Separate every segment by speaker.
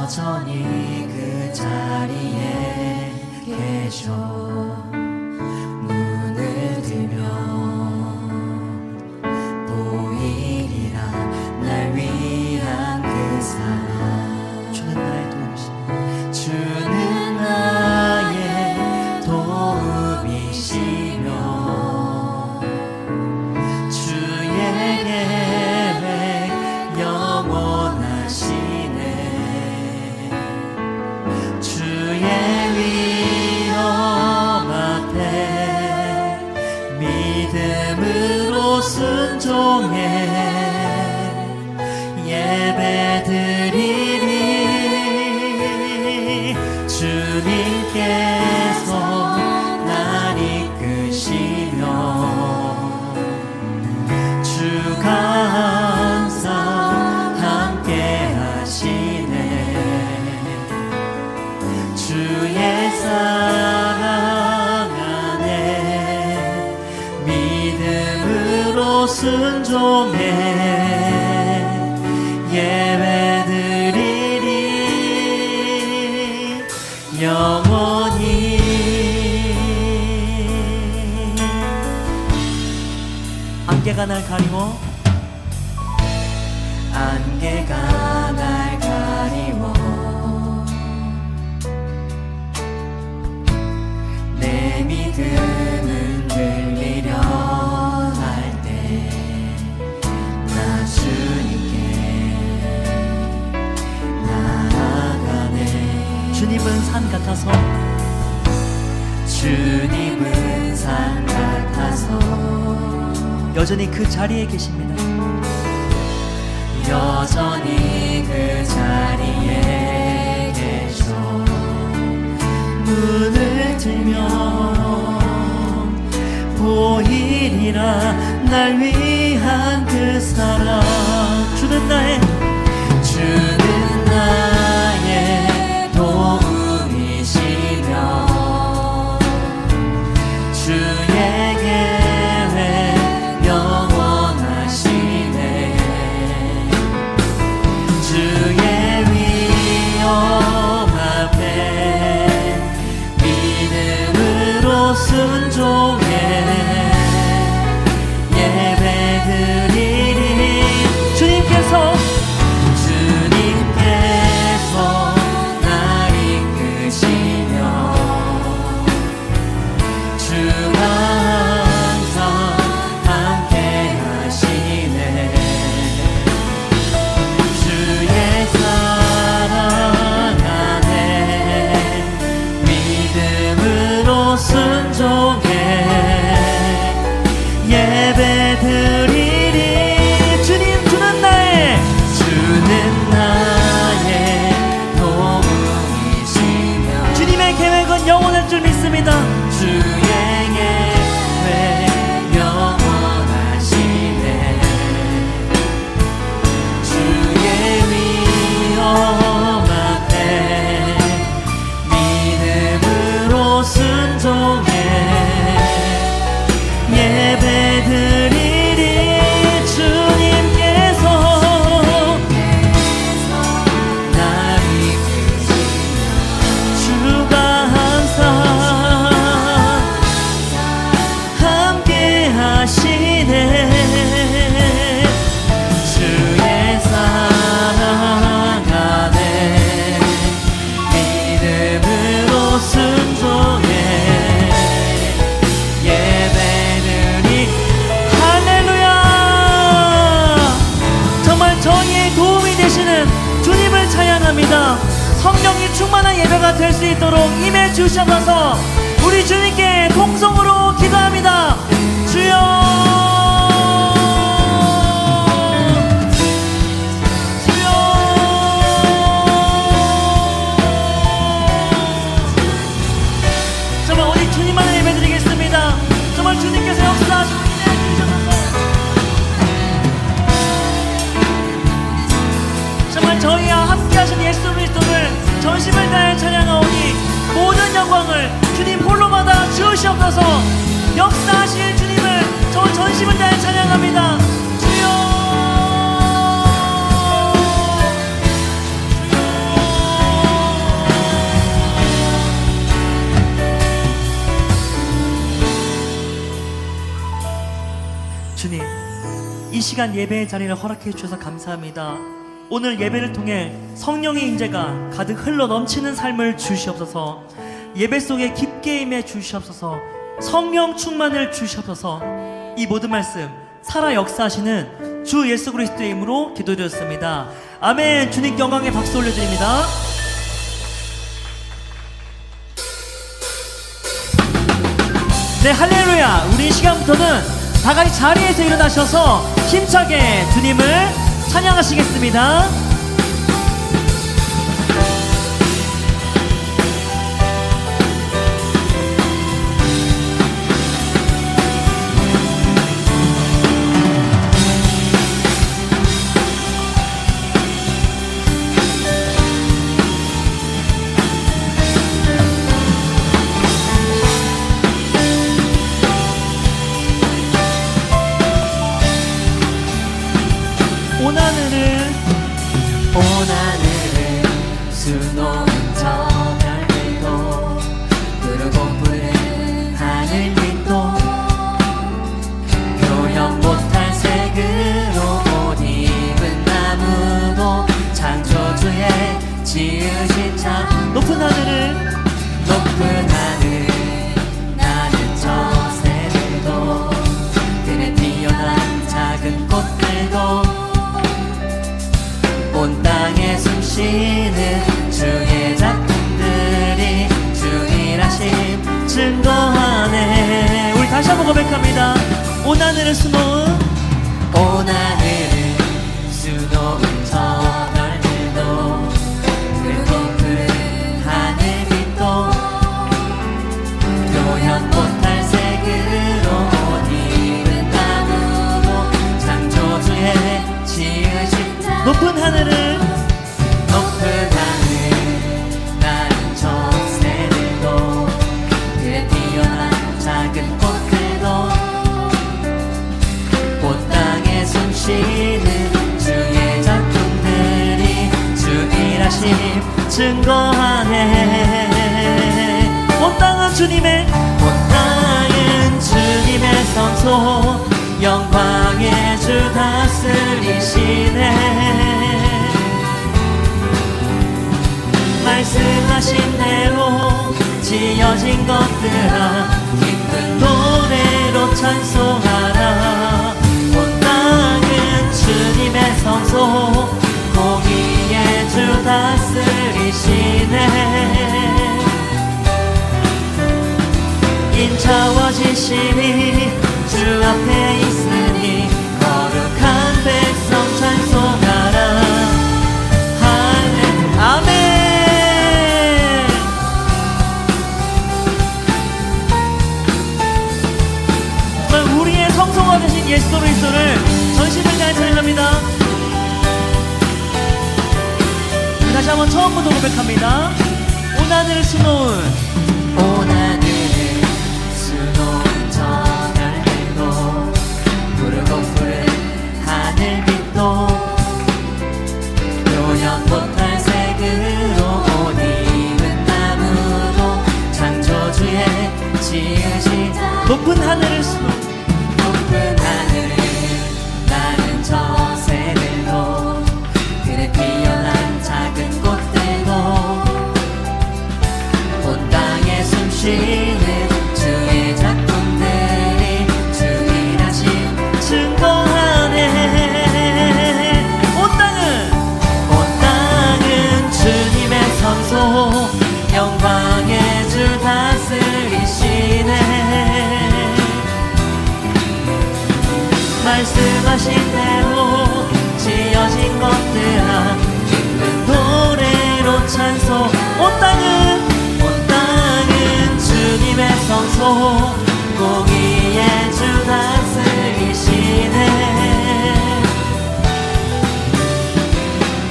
Speaker 1: 여전히 그 자리에 계셔. 눈을 들면 보이리라 날 위한 그 사랑. 주는 나의 도움이시며 주는 나의 도움이시며 주의 계획 영원하시네. 주의 위엄 앞에 믿음으로 순종해 예배드리리. 주님께서 날 이끄시며 주가 항상 함께 하시네. 주의 사랑 안에 믿음으로 순종해 예배드리리. 영원히 안개가 날 가리워 안개가 날 가리워 내 믿음은 들리려 할 때 나 주님께 나아가네. 주님은 산 같아서 주님은 산 같아서 여전히 그 자리에 계십니다. 여전히 그 자리에 계셔. 눈을 들면 보이리라 날 위한 그 사랑. 주는 나의 도움이시며 주의 계획 영원하시네. 주의 위엄 앞에 믿음으로 순종해 예배드리리. 주님께서 날 이끄시며 주가 항상 함께 하시네. 주의 사랑 안에 믿음으로 순종해 예배드리리. 주는 나의 도움이시며 주님의 계획은 영원할 줄 믿습니다. 주의 계획 영원하시네. 주의 위엄 앞에 믿음으로 순종해 예배드리리. 주님께서 날 이끄시며 주가 항상 함께 하시네. 주의 사랑 안에 믿음으로 순종해 예배드리. 할렐루야. 정말 저희의 도움이 되시는 주님을 찬양합니다. 성령이 충만한 예배가 될 수 있도록 임해 주셔서 우리 주님께 통성으로 기도합니다. 주여 주여 정말 우리 주님만을 예배드리겠습니다. 정말 주님께서 역사하시고 임해 주셔서 정말 저희와 함께하신 예수 그리스도를 전심을 다해 찬양하오니 모든 영광을 주님 홀로 받아 주시옵소서. 역사하실 주님을 저 전심을 다해 찬양합니다. 주여 시간 예배의 자리를 허락해 주셔서 감사합니다. 오늘 예배를 통해 성령의 인재가 가득 흘러 넘치는 삶을 주시옵소서. 예배 속에 깊게 임해 주시옵소서. 성령 충만을 주시옵소서. 이 모든 말씀 살아 역사하시는 주 예수 그리스도의 이름으로 기도드렸습니다. 아멘. 주님께 영광의 박수 올려드립니다. 네, 할렐루야. 우리 이 시간부터는 다같이 자리에서 일어나셔서 힘차게 주님을 찬양하시겠습니다.
Speaker 2: 오나늘은 수놓은 저 별들도 푸르고 푸른 하늘빛도 표현 못할 색으로 옷 입은 나무도 창조주의 지으신 참
Speaker 1: 높은 하늘을
Speaker 2: 높은 하늘 나는 저 새들도 들에 피어난 작은 꽃들도 온 땅에 숨쉬는 주의 작품들이 주일하심 증거하네.
Speaker 1: 우리 다시 한번 고백합니다. 온 하늘을 수놓은
Speaker 2: 온 하늘을 수놓은 저 별들도 푸르고 푸른 하늘빛도 표현 못할 색으로 옷 입은 나무도 창조주의 지으신
Speaker 1: 높은 하늘을
Speaker 2: 높은 하늘 나는 저 새들도 들에 피어난 작은 꽃들도 온 땅에 숨쉬는 주의 작품들이 주일하심
Speaker 1: 증거하네. 온 땅은 주님의
Speaker 2: 온 땅은 주님의 성소 영광의 주 다스리시네. 말씀하신 대로 지어진 것들아 기쁜 노래로 찬송하라. 온 땅은 주님의 성소 공의의 주 다스리시네. 인차워지심이 주 앞에 있으니 거룩한 백성 찬송하라. 할렐루야.
Speaker 1: 아멘. 정말 우리의 성소가 되신 예수 그리스도를 전심을 다해 찬양합니다. 다시 한번 처음부터 고백합니다. 온 하늘을 수놓은
Speaker 2: 온 하늘을 수놓은 저 별들도 푸르고 푸른 하늘빛도 표현 못할 색으로 옷 입은 나무도 창조주의 지으신
Speaker 1: 높은 하늘을 수놓은
Speaker 2: 높은 하늘 나는 저 새들도 들에 피어난 작은 꽃들도 온 땅에 숨쉬는 주의 작품들이 주일하심
Speaker 1: 증거하네.
Speaker 2: 온 땅은 주님의 성소 영광의 주 다스리시네. 말씀하신 대로 지어진 것들아 기쁜 노래로 찬송.
Speaker 1: 온 땅은
Speaker 2: 주님의 성소 공의의 주 다스리시네.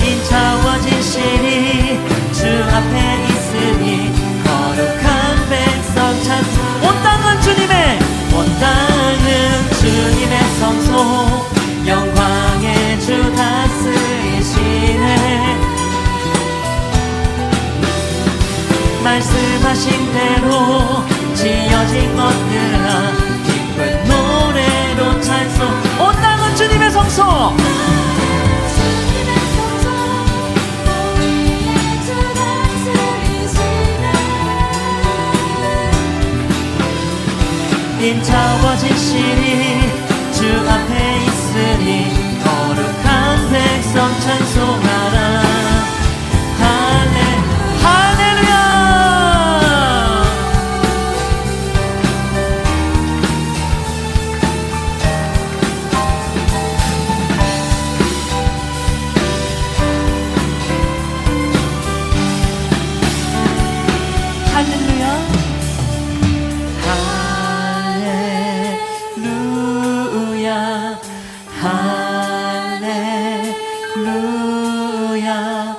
Speaker 2: 인차워진 신이 주 앞에 있으니 거룩한 백성 찬송.
Speaker 1: 온 땅은
Speaker 2: 주님의 성소 영광의 주 다스리시네. 말씀하신 대로 지어진 것들아 기쁜 노래로 찬송.
Speaker 1: 온 땅은 주님의 성소 성소
Speaker 2: 인자와 진실이 주 앞에 있으니 거룩한 백성 찬송하라.
Speaker 1: 할렐루야.
Speaker 2: 할렐루야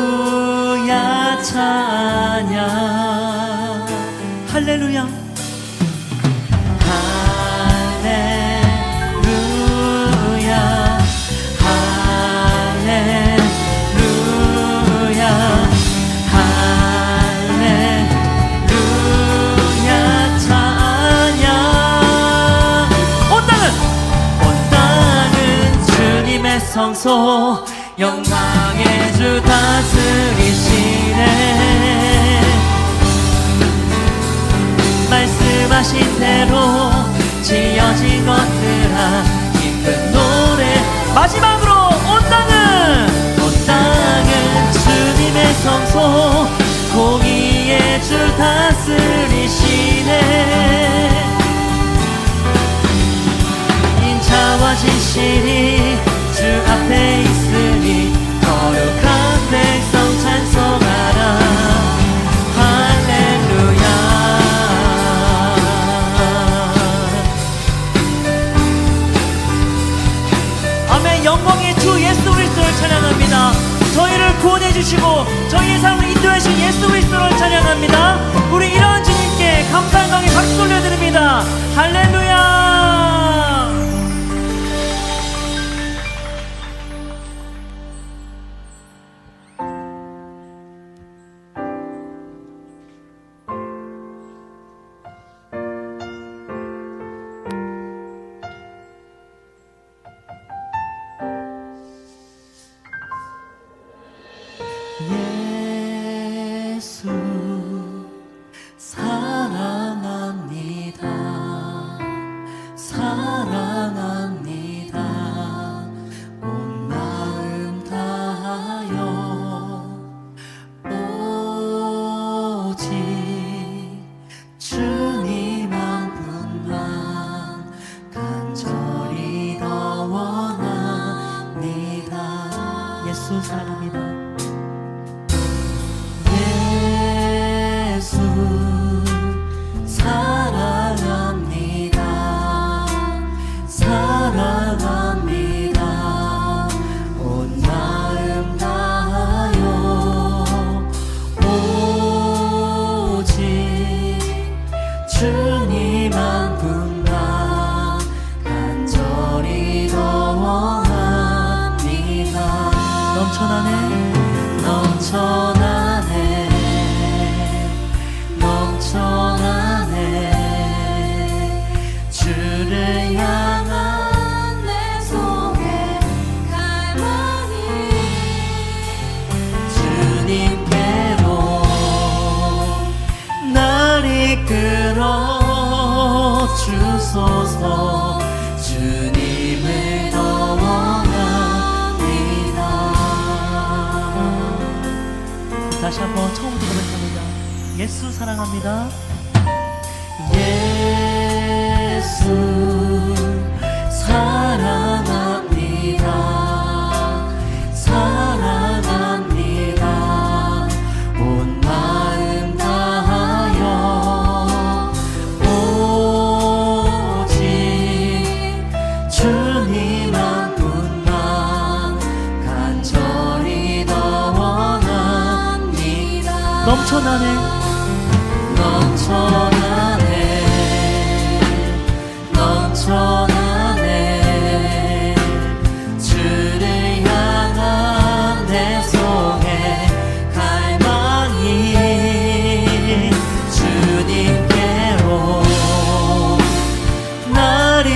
Speaker 2: 할렐루야 찬양.
Speaker 1: 할렐루야.
Speaker 2: 할렐루야 할렐루야 할렐루야 찬양.
Speaker 1: 온 땅은
Speaker 2: 주님의 성소 영광의 주 다스리시네. 말씀하신 대로 지어진 것들아 기쁜 노래.
Speaker 1: 마지막으로 온 땅은
Speaker 2: 주님의 성소 공의의 주 다스리시네. 인자와 진실이 주 앞에 있으니 거룩한 백성 찬송하라. 할렐루야.
Speaker 1: 아멘. 영광의 주 예수 그리스도를 찬양합니다. 저희를 구원해 주시고 저희의 삶을 인도하신 예수 그리스도를 찬양합니다. 우리 이런 주님께 감사한 강에 박수 올려드립니다. 할렐루야.
Speaker 2: 예수 사랑합니다. 사랑합니다. 온 마음 다하여 오직 주님 한 분만 간절히 더 원합니다.
Speaker 1: 예수 사랑합니다.
Speaker 2: 예수 사랑합니다. 사랑합니다. 온 마음 다하여 오직 주님 한 분만 간절히 더 원합니다.
Speaker 1: 넘쳐나네.
Speaker 2: 넘쳐나네 넘쳐나네 주를 향한 내 속에 갈망이 주님께로 날 이끌어 주소서. 주님을 더 원합니다.
Speaker 1: 다시 한번 처음부터 고백합니다. 예수 사랑합니다.
Speaker 2: 예수 사랑합니다. 사랑합니다. 온 마음 다하여 오직 주님 한 분만 간절히 더 원합니다.
Speaker 1: 넘쳐나네.
Speaker 2: 넘쳐나네 넘쳐나네 주를 향한 내 속에 갈망이 주님께로 날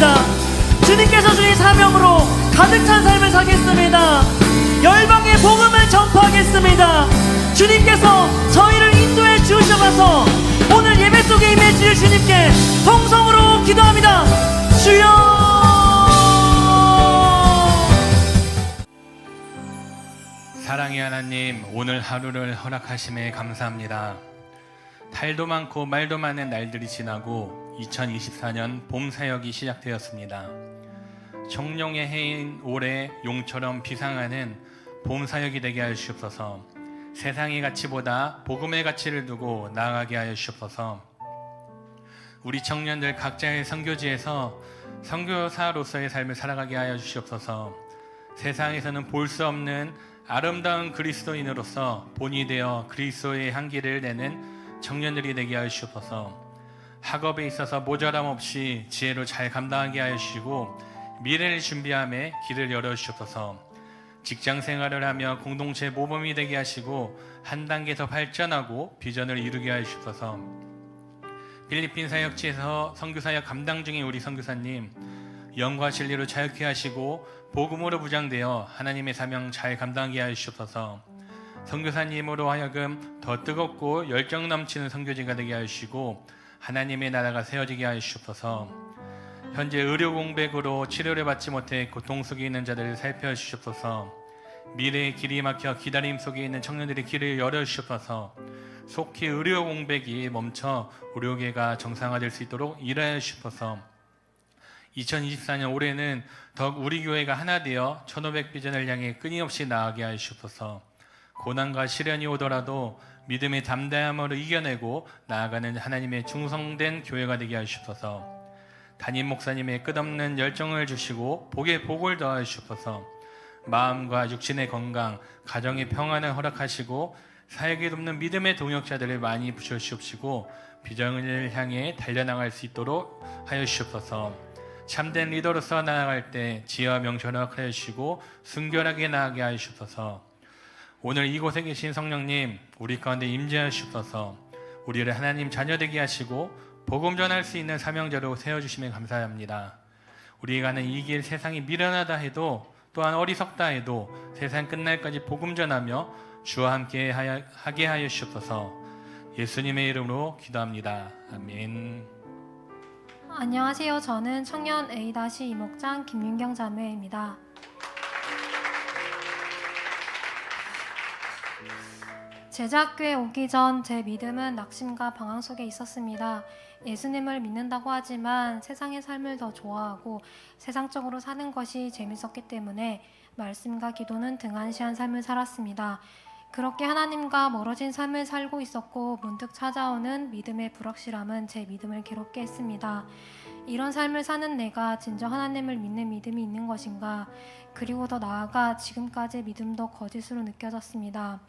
Speaker 1: 하겠습니다. 주님께서 주신 사명으로 가득 찬 삶을 사겠습니다. 열방의 복음을 전파하겠습니다. 주님께서 저희를 인도해 주셔서 오늘 예배 속에 임해 주실 주님께 통성으로 기도합니다. 주여!
Speaker 3: 사랑의 하나님, 오늘 하루를 허락하심에 감사합니다. 달도 많고 말도 많은 날들이 지나고 2024년 봄 사역이 시작되었습니다. 청룡의 해인 올해 용처럼 비상하는 봄 사역이 되게 하여 주옵소서. 세상의 가치보다 복음의 가치를 두고 나아가게 하여 주옵소서. 우리 청년들 각자의 선교지에서 선교사로서의 삶을 살아가게 하여 주시옵소서. 세상에서는 볼 수 없는 아름다운 그리스도인으로서 본이 되어 그리스도의 향기를 내는 청년들이 되게 하여 주옵소서. 학업에 있어서 모자람 없이 지혜로 잘 감당하게 하여 주시고 미래를 준비함에 길을 열어 주옵소서. 직장 생활을 하며 공동체 모범이 되게 하시고 한 단계 더 발전하고 비전을 이루게 하여 주옵소서. 필리핀 사역지에서 선교사역 감당 중인 우리 선교사님, 영과 진리로 자유케 하시고 복음으로 무장되어 하나님의 사명 잘 감당하게 하여 주옵소서. 선교사님으로 하여금 더 뜨겁고 열정 넘치는 선교지가 되게 하여 주시고 하나님의 나라가 세워지게 하여 주옵소서. 현재 의료 공백으로 치료를 받지 못해 고통 속에 있는 자들을 살펴 주옵소서. 미래의 길이 막혀 기다림 속에 있는 청년들의 길을 열어 주옵소서. 속히 의료 공백이 멈춰 의료계가 정상화될 수 있도록 일하여 주옵소서. 2024년 올해는 더욱 우리 교회가 하나 되어 1500 비전을 향해 끊임없이 나아가게 하여 주옵소서. 고난과 시련이 오더라도 믿음의 담대함으로 이겨내고 나아가는 하나님의 충성된 교회가 되게 하여 주옵소서. 담임 목사님의 끝없는 열정을 주시고 복에 복을 더하여 주옵소서. 마음과 육신의 건강, 가정의 평안을 허락하시고 사역에 돕는 믿음의 동역자들을 많이 부셔주옵시고 비전을 향해 달려나갈 수 있도록 하여 주옵소서. 참된 리더로서 나아갈 때 지혜와 명철을 허락하여 주시고 순결하게 나아가게 하여 주옵소서. 오늘 이곳에 계신 성령님, 우리 가운데 임재하여 주옵소서. 우리를 하나님 자녀되게 하시고 복음 전할 수 있는 사명자로 세워주시면 감사합니다. 우리가 가는 이 길 세상이 미련하다 해도 또한 어리석다 해도 세상 끝날까지 복음 전하며 주와 함께 하게 하여 주옵소서. 예수님의 이름으로 기도합니다. 아멘.
Speaker 4: 안녕하세요. 저는 청년 A-이목장 김윤경 자매입니다. 제자학교에 오기 전 제 믿음은 낙심과 방황 속에 있었습니다. 예수님을 믿는다고 하지만 세상의 삶을 더 좋아하고 세상적으로 사는 것이 재밌었기 때문에 말씀과 기도는 등한시한 삶을 살았습니다. 그렇게 하나님과 멀어진 삶을 살고 있었고 문득 찾아오는 믿음의 불확실함은 제 믿음을 괴롭게 했습니다. 이런 삶을 사는 내가 진정 하나님을 믿는 믿음이 있는 것인가? 그리고 더 나아가 지금까지의 믿음도 거짓으로 느껴졌습니다.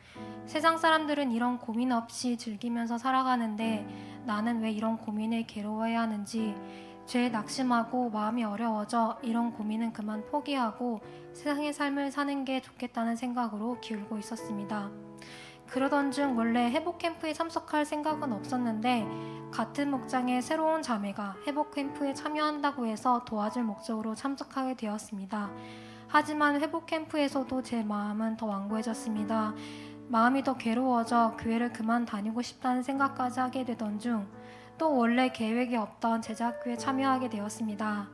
Speaker 4: 세상 사람들은 이런 고민 없이 즐기면서 살아가는데 나는 왜 이런 고민에 괴로워해야 하는지, 죄에 낙심하고 마음이 어려워져 이런 고민은 그만 포기하고 세상의 삶을 사는 게 좋겠다는 생각으로 기울고 있었습니다. 그러던 중 원래 회복 캠프에 참석할 생각은 없었는데 같은 목장의 새로운 자매가 회복 캠프에 참여한다고 해서 도와줄 목적으로 참석하게 되었습니다. 하지만 회복 캠프에서도 제 마음은 더 완고해졌습니다. 마음이 더 괴로워져 교회를 그만 다니고 싶다는 생각까지 하게 되던 중 또 원래 계획이 없던 제자학교에 참여하게 되었습니다.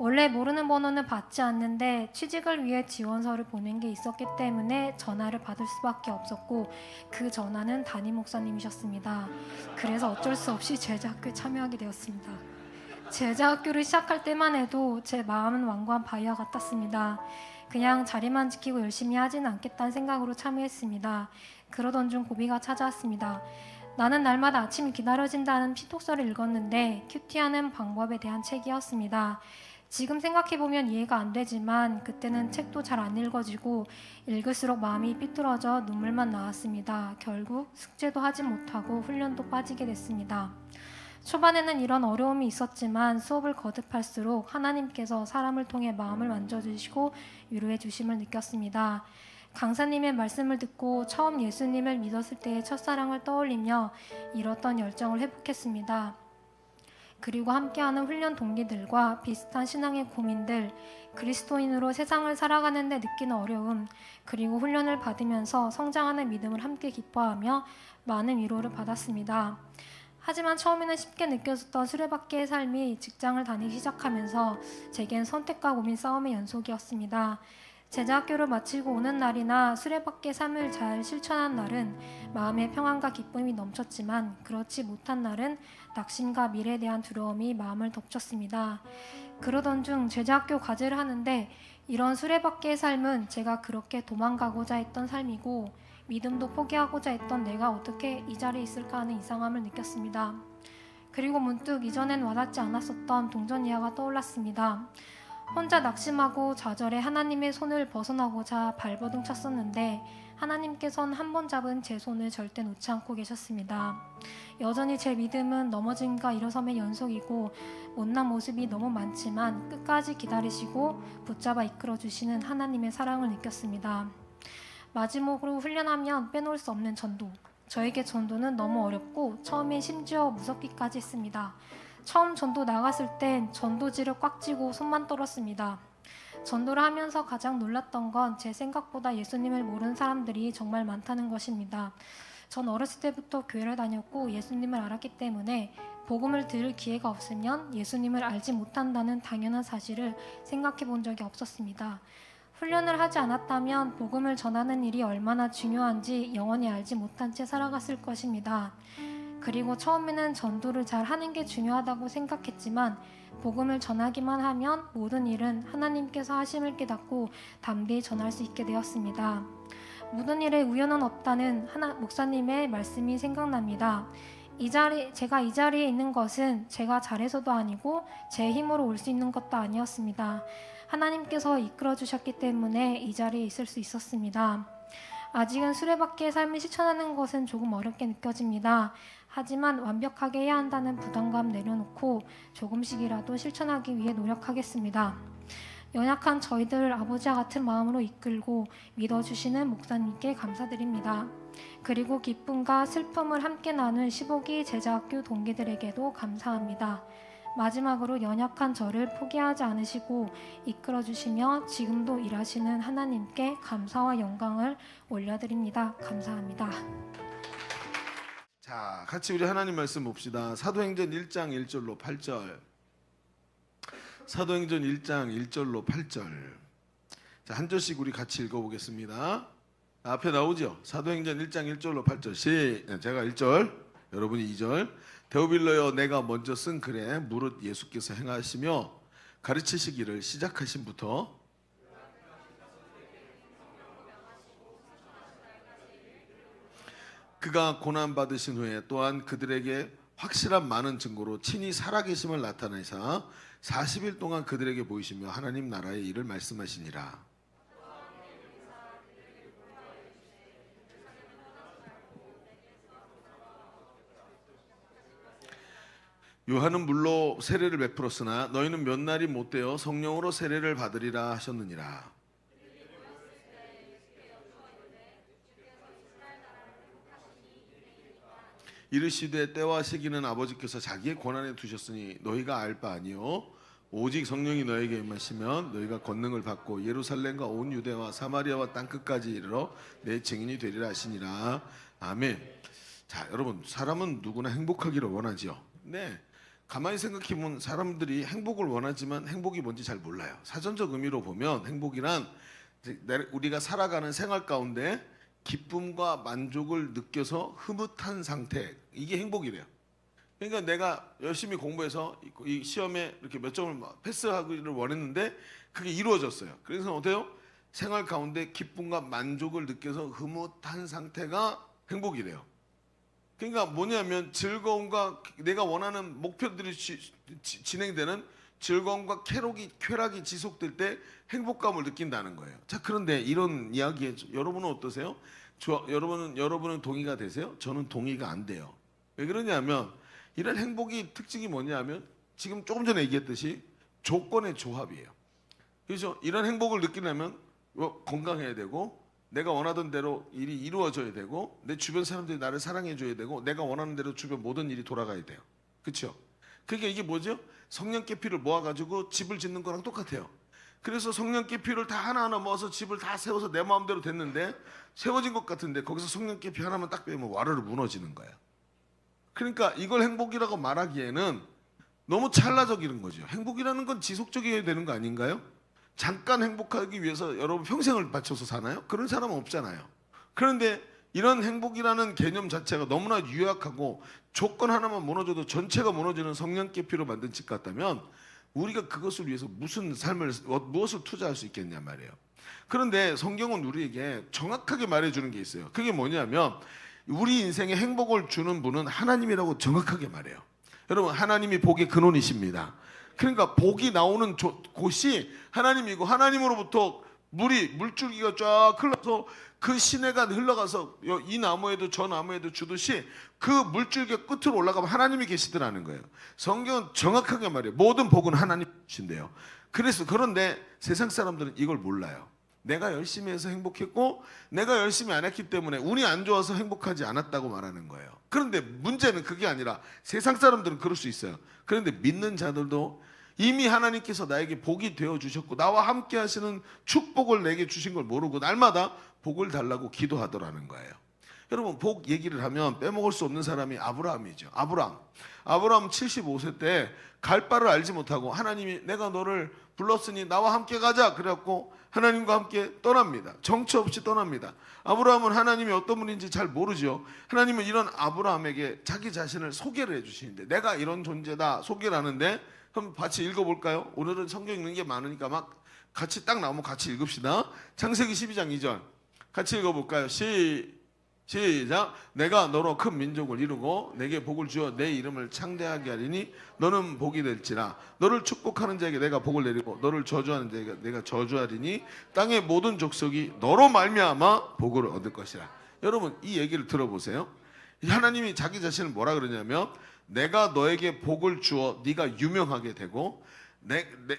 Speaker 4: 원래 모르는 번호는 받지 않는데 취직을 위해 지원서를 보낸 게 있었기 때문에 전화를 받을 수밖에 없었고 그 전화는 담임 목사님이셨습니다. 그래서 어쩔 수 없이 제자학교에 참여하게 되었습니다. 제자학교를 시작할 때만 해도 제 마음은 완고한 바위와 같았습니다. 그냥 자리만 지키고 열심히 하지는 않겠다는 생각으로 참여했습니다. 그러던 중 고비가 찾아왔습니다. 나는 날마다 아침이 기다려진다는 피톡서를 읽었는데 큐티하는 방법에 대한 책이었습니다. 지금 생각해보면 이해가 안 되지만 그때는 책도 잘 안 읽어지고 읽을수록 마음이 삐뚤어져 눈물만 나왔습니다. 결국 숙제도 하지 못하고 훈련도 빠지게 됐습니다. 초반에는 이런 어려움이 있었지만 수업을 거듭할수록 하나님께서 사람을 통해 마음을 만져주시고 위로해 주심을 느꼈습니다. 강사님의 말씀을 듣고 처음 예수님을 믿었을 때의 첫사랑을 떠올리며 잃었던 열정을 회복했습니다. 그리고 함께하는 훈련 동기들과 비슷한 신앙의 고민들, 그리스도인으로 세상을 살아가는 데 느끼는 어려움, 그리고 훈련을 받으면서 성장하는 믿음을 함께 기뻐하며 많은 위로를 받았습니다. 하지만 처음에는 쉽게 느껴졌던 수레바퀴의 삶이 직장을 다니기 시작하면서 제겐 선택과 고민 싸움의 연속이었습니다. 제자학교를 마치고 오는 날이나 수레바퀴의 삶을 잘 실천한 날은 마음의 평안과 기쁨이 넘쳤지만 그렇지 못한 날은 낙심과 미래에 대한 두려움이 마음을 덮쳤습니다. 그러던 중 제자학교 과제를 하는데 이런 수레바퀴의 삶은 제가 그렇게 도망가고자 했던 삶이고 믿음도 포기하고자 했던 내가 어떻게 이 자리에 있을까 하는 이상함을 느꼈습니다. 그리고 문득 이전엔 와닿지 않았었던 동전 이야가 떠올랐습니다. 혼자 낙심하고 좌절해 하나님의 손을 벗어나고자 발버둥 쳤었는데 하나님께서는 한 번 잡은 제 손을 절대 놓지 않고 계셨습니다. 여전히 제 믿음은 넘어짐과 일어섬의 연속이고 못난 모습이 너무 많지만 끝까지 기다리시고 붙잡아 이끌어주시는 하나님의 사랑을 느꼈습니다. 마지막으로 훈련하면 빼놓을 수 없는 전도. 저에게 전도는 너무 어렵고 처음엔 심지어 무섭기까지 했습니다. 처음 전도 나갔을 땐 전도지를 꽉 쥐고 손만 떨었습니다. 전도를 하면서 가장 놀랐던 건 제 생각보다 예수님을 모르는 사람들이 정말 많다는 것입니다. 전 어렸을 때부터 교회를 다녔고 예수님을 알았기 때문에 복음을 들을 기회가 없으면 예수님을 알지 못한다는 당연한 사실을 생각해 본 적이 없었습니다. 훈련을 하지 않았다면 복음을 전하는 일이 얼마나 중요한지 영원히 알지 못한 채 살아갔을 것입니다. 그리고 처음에는 전도를 잘 하는 게 중요하다고 생각했지만 복음을 전하기만 하면 모든 일은 하나님께서 하심을 깨닫고 담대히 전할 수 있게 되었습니다. 모든 일에 우연은 없다는 목사님의 말씀이 생각납니다. 제가 이 자리에 있는 것은 제가 잘해서도 아니고 제 힘으로 올 수 있는 것도 아니었습니다. 하나님께서 이끌어 주셨기 때문에 이 자리에 있을 수 있었습니다. 아직은 수레바퀴의 삶을 실천하는 것은 조금 어렵게 느껴집니다. 하지만 완벽하게 해야 한다는 부담감 내려놓고 조금씩이라도 실천하기 위해 노력하겠습니다. 연약한 저희들 아버지와 같은 마음으로 이끌고 믿어주시는 목사님께 감사드립니다. 그리고 기쁨과 슬픔을 함께 나눈 15기 제자학교 동기들에게도 감사합니다. 마지막으로 연약한 저를 포기하지 않으시고 이끌어주시며 지금도 일하시는 하나님께 감사와 영광을 올려드립니다. 감사합니다.
Speaker 5: 자, 같이 우리 하나님 말씀 봅시다. 사도행전 1장 1절로 8절. 사도행전 1장 1절로 8절. 자, 한 절씩 우리 같이 읽어보겠습니다. 앞에 나오죠? 사도행전 1장 1절로 8절. 제가 1절, 여러분이 2절. 데오빌러여, 내가 먼저 쓴 글에 무릇 예수께서 행하시며 가르치시기를 시작하신부터 그가 고난 받으신 후에 또한 그들에게 확실한 많은 증거로 친히 살아계심을 나타내사 40일 동안 그들에게 보이시며 하나님 나라의 일을 말씀하시니라. 요한은 물로 세례를 베풀었으나 너희는 몇 날이 못되어 성령으로 세례를 받으리라 하셨느니라. 이르시되 때와 시기는 아버지께서 자기의 권한에 두셨으니 너희가 알 바 아니요 오직 성령이 너에게 임하시면 너희가 권능을 받고 예루살렘과 온 유대와 사마리아와 땅끝까지 이르러 내 증인이 되리라 하시니라. 아멘. 자, 여러분, 사람은 누구나 행복하기를 원하죠. 네. 가만히 생각해보면 사람들이 행복을 원하지만 행복이 뭔지 잘 몰라요. 사전적 의미로 보면 행복이란 우리가 살아가는 생활 가운데 기쁨과 만족을 느껴서 흐뭇한 상태, 이게 행복이래요. 그러니까 내가 열심히 공부해서 이 시험에 이렇게 몇 점을 패스하기를 원했는데 그게 이루어졌어요. 그래서 어때요? 생활 가운데 기쁨과 만족을 느껴서 흐뭇한 상태가 행복이래요. 그러니까 뭐냐면 즐거움과 내가 원하는 목표들이 진행되는 즐거움과 쾌락이 지속될 때 행복감을 느낀다는 거예요. 자, 그런데 이런 이야기에 여러분은 어떠세요? 여러분은 동의가 되세요? 저는 동의가 안 돼요. 왜 그러냐면 이런 행복이 특징이 뭐냐면 지금 조금 전에 얘기했듯이 조건의 조합이에요. 그래서 이런 행복을 느끼려면 건강해야 되고 내가 원하던 대로 일이 이루어져야 되고 내 주변 사람들이 나를 사랑해 줘야 되고 내가 원하는 대로 주변 모든 일이 돌아가야 돼요. 그렇죠? 그러니까 이게 뭐죠? 성냥개피를 모아가지고 집을 짓는 거랑 똑같아요. 그래서 성냥개피를 다 하나하나 모아서 집을 다 세워서 내 마음대로 됐는데 세워진 것 같은데 거기서 성냥개피 하나만 딱 빼면 와르르 무너지는 거예요. 그러니까 이걸 행복이라고 말하기에는 너무 찰나적인 거죠. 행복이라는 건 지속적이어야 되는 거 아닌가요? 잠깐 행복하기 위해서 여러분 평생을 바쳐서 사나요? 그런 사람은 없잖아요. 그런데 이런 행복이라는 개념 자체가 너무나 유약하고 조건 하나만 무너져도 전체가 무너지는 성냥개피로 만든 집 같다면 우리가 그것을 위해서 무슨 삶을 무엇을 투자할 수 있겠냐 말이에요. 그런데 성경은 우리에게 정확하게 말해주는 게 있어요. 그게 뭐냐면 우리 인생에 행복을 주는 분은 하나님이라고 정확하게 말해요. 여러분 하나님이 복의 근원이십니다. 그러니까 복이 나오는 곳이 하나님이고 하나님으로부터 물줄기가 쫙 흘러서 그 시내가 흘러가서 이 나무에도 저 나무에도 주듯이 그 물줄기가 끝으로 올라가면 하나님이 계시더라는 거예요. 성경은 정확하게 말해요. 모든 복은 하나님이신데요. 그런데 세상 사람들은 이걸 몰라요. 내가 열심히 해서 행복했고 내가 열심히 안 했기 때문에 운이 안 좋아서 행복하지 않았다고 말하는 거예요. 그런데 문제는 그게 아니라 세상 사람들은 그럴 수 있어요. 그런데 믿는 자들도 이미 하나님께서 나에게 복이 되어 주셨고 나와 함께 하시는 축복을 내게 주신 걸 모르고 날마다 복을 달라고 기도하더라는 거예요. 여러분 복 얘기를 하면 빼먹을 수 없는 사람이 아브라함이죠. 아브라함 75세 때 갈 바를 알지 못하고 하나님이 내가 너를 불렀으니 나와 함께 가자 그래갖고 하나님과 함께 떠납니다. 정처 없이 떠납니다. 아브라함은 하나님이 어떤 분인지 잘 모르죠. 하나님은 이런 아브라함에게 자기 자신을 소개를 해주시는데 내가 이런 존재다 소개를 하는데 한번 같이 읽어볼까요? 오늘은 성경 읽는 게 많으니까 막 같이 딱 나오면 같이 읽읍시다. 창세기 12장 2절 같이 읽어볼까요? 시작. 내가 너로 큰 민족을 이루고 내게 복을 주어 내 이름을 창대하게 하리니 너는 복이 될지라. 너를 축복하는 자에게 내가 복을 내리고 너를 저주하는 자에게 내가 저주하리니 땅의 모든 족속이 너로 말미암아 복을 얻을 것이라. 여러분 이 얘기를 들어보세요. 하나님이 자기 자신을 뭐라 그러냐면 내가 너에게 복을 주어 네가 유명하게 되고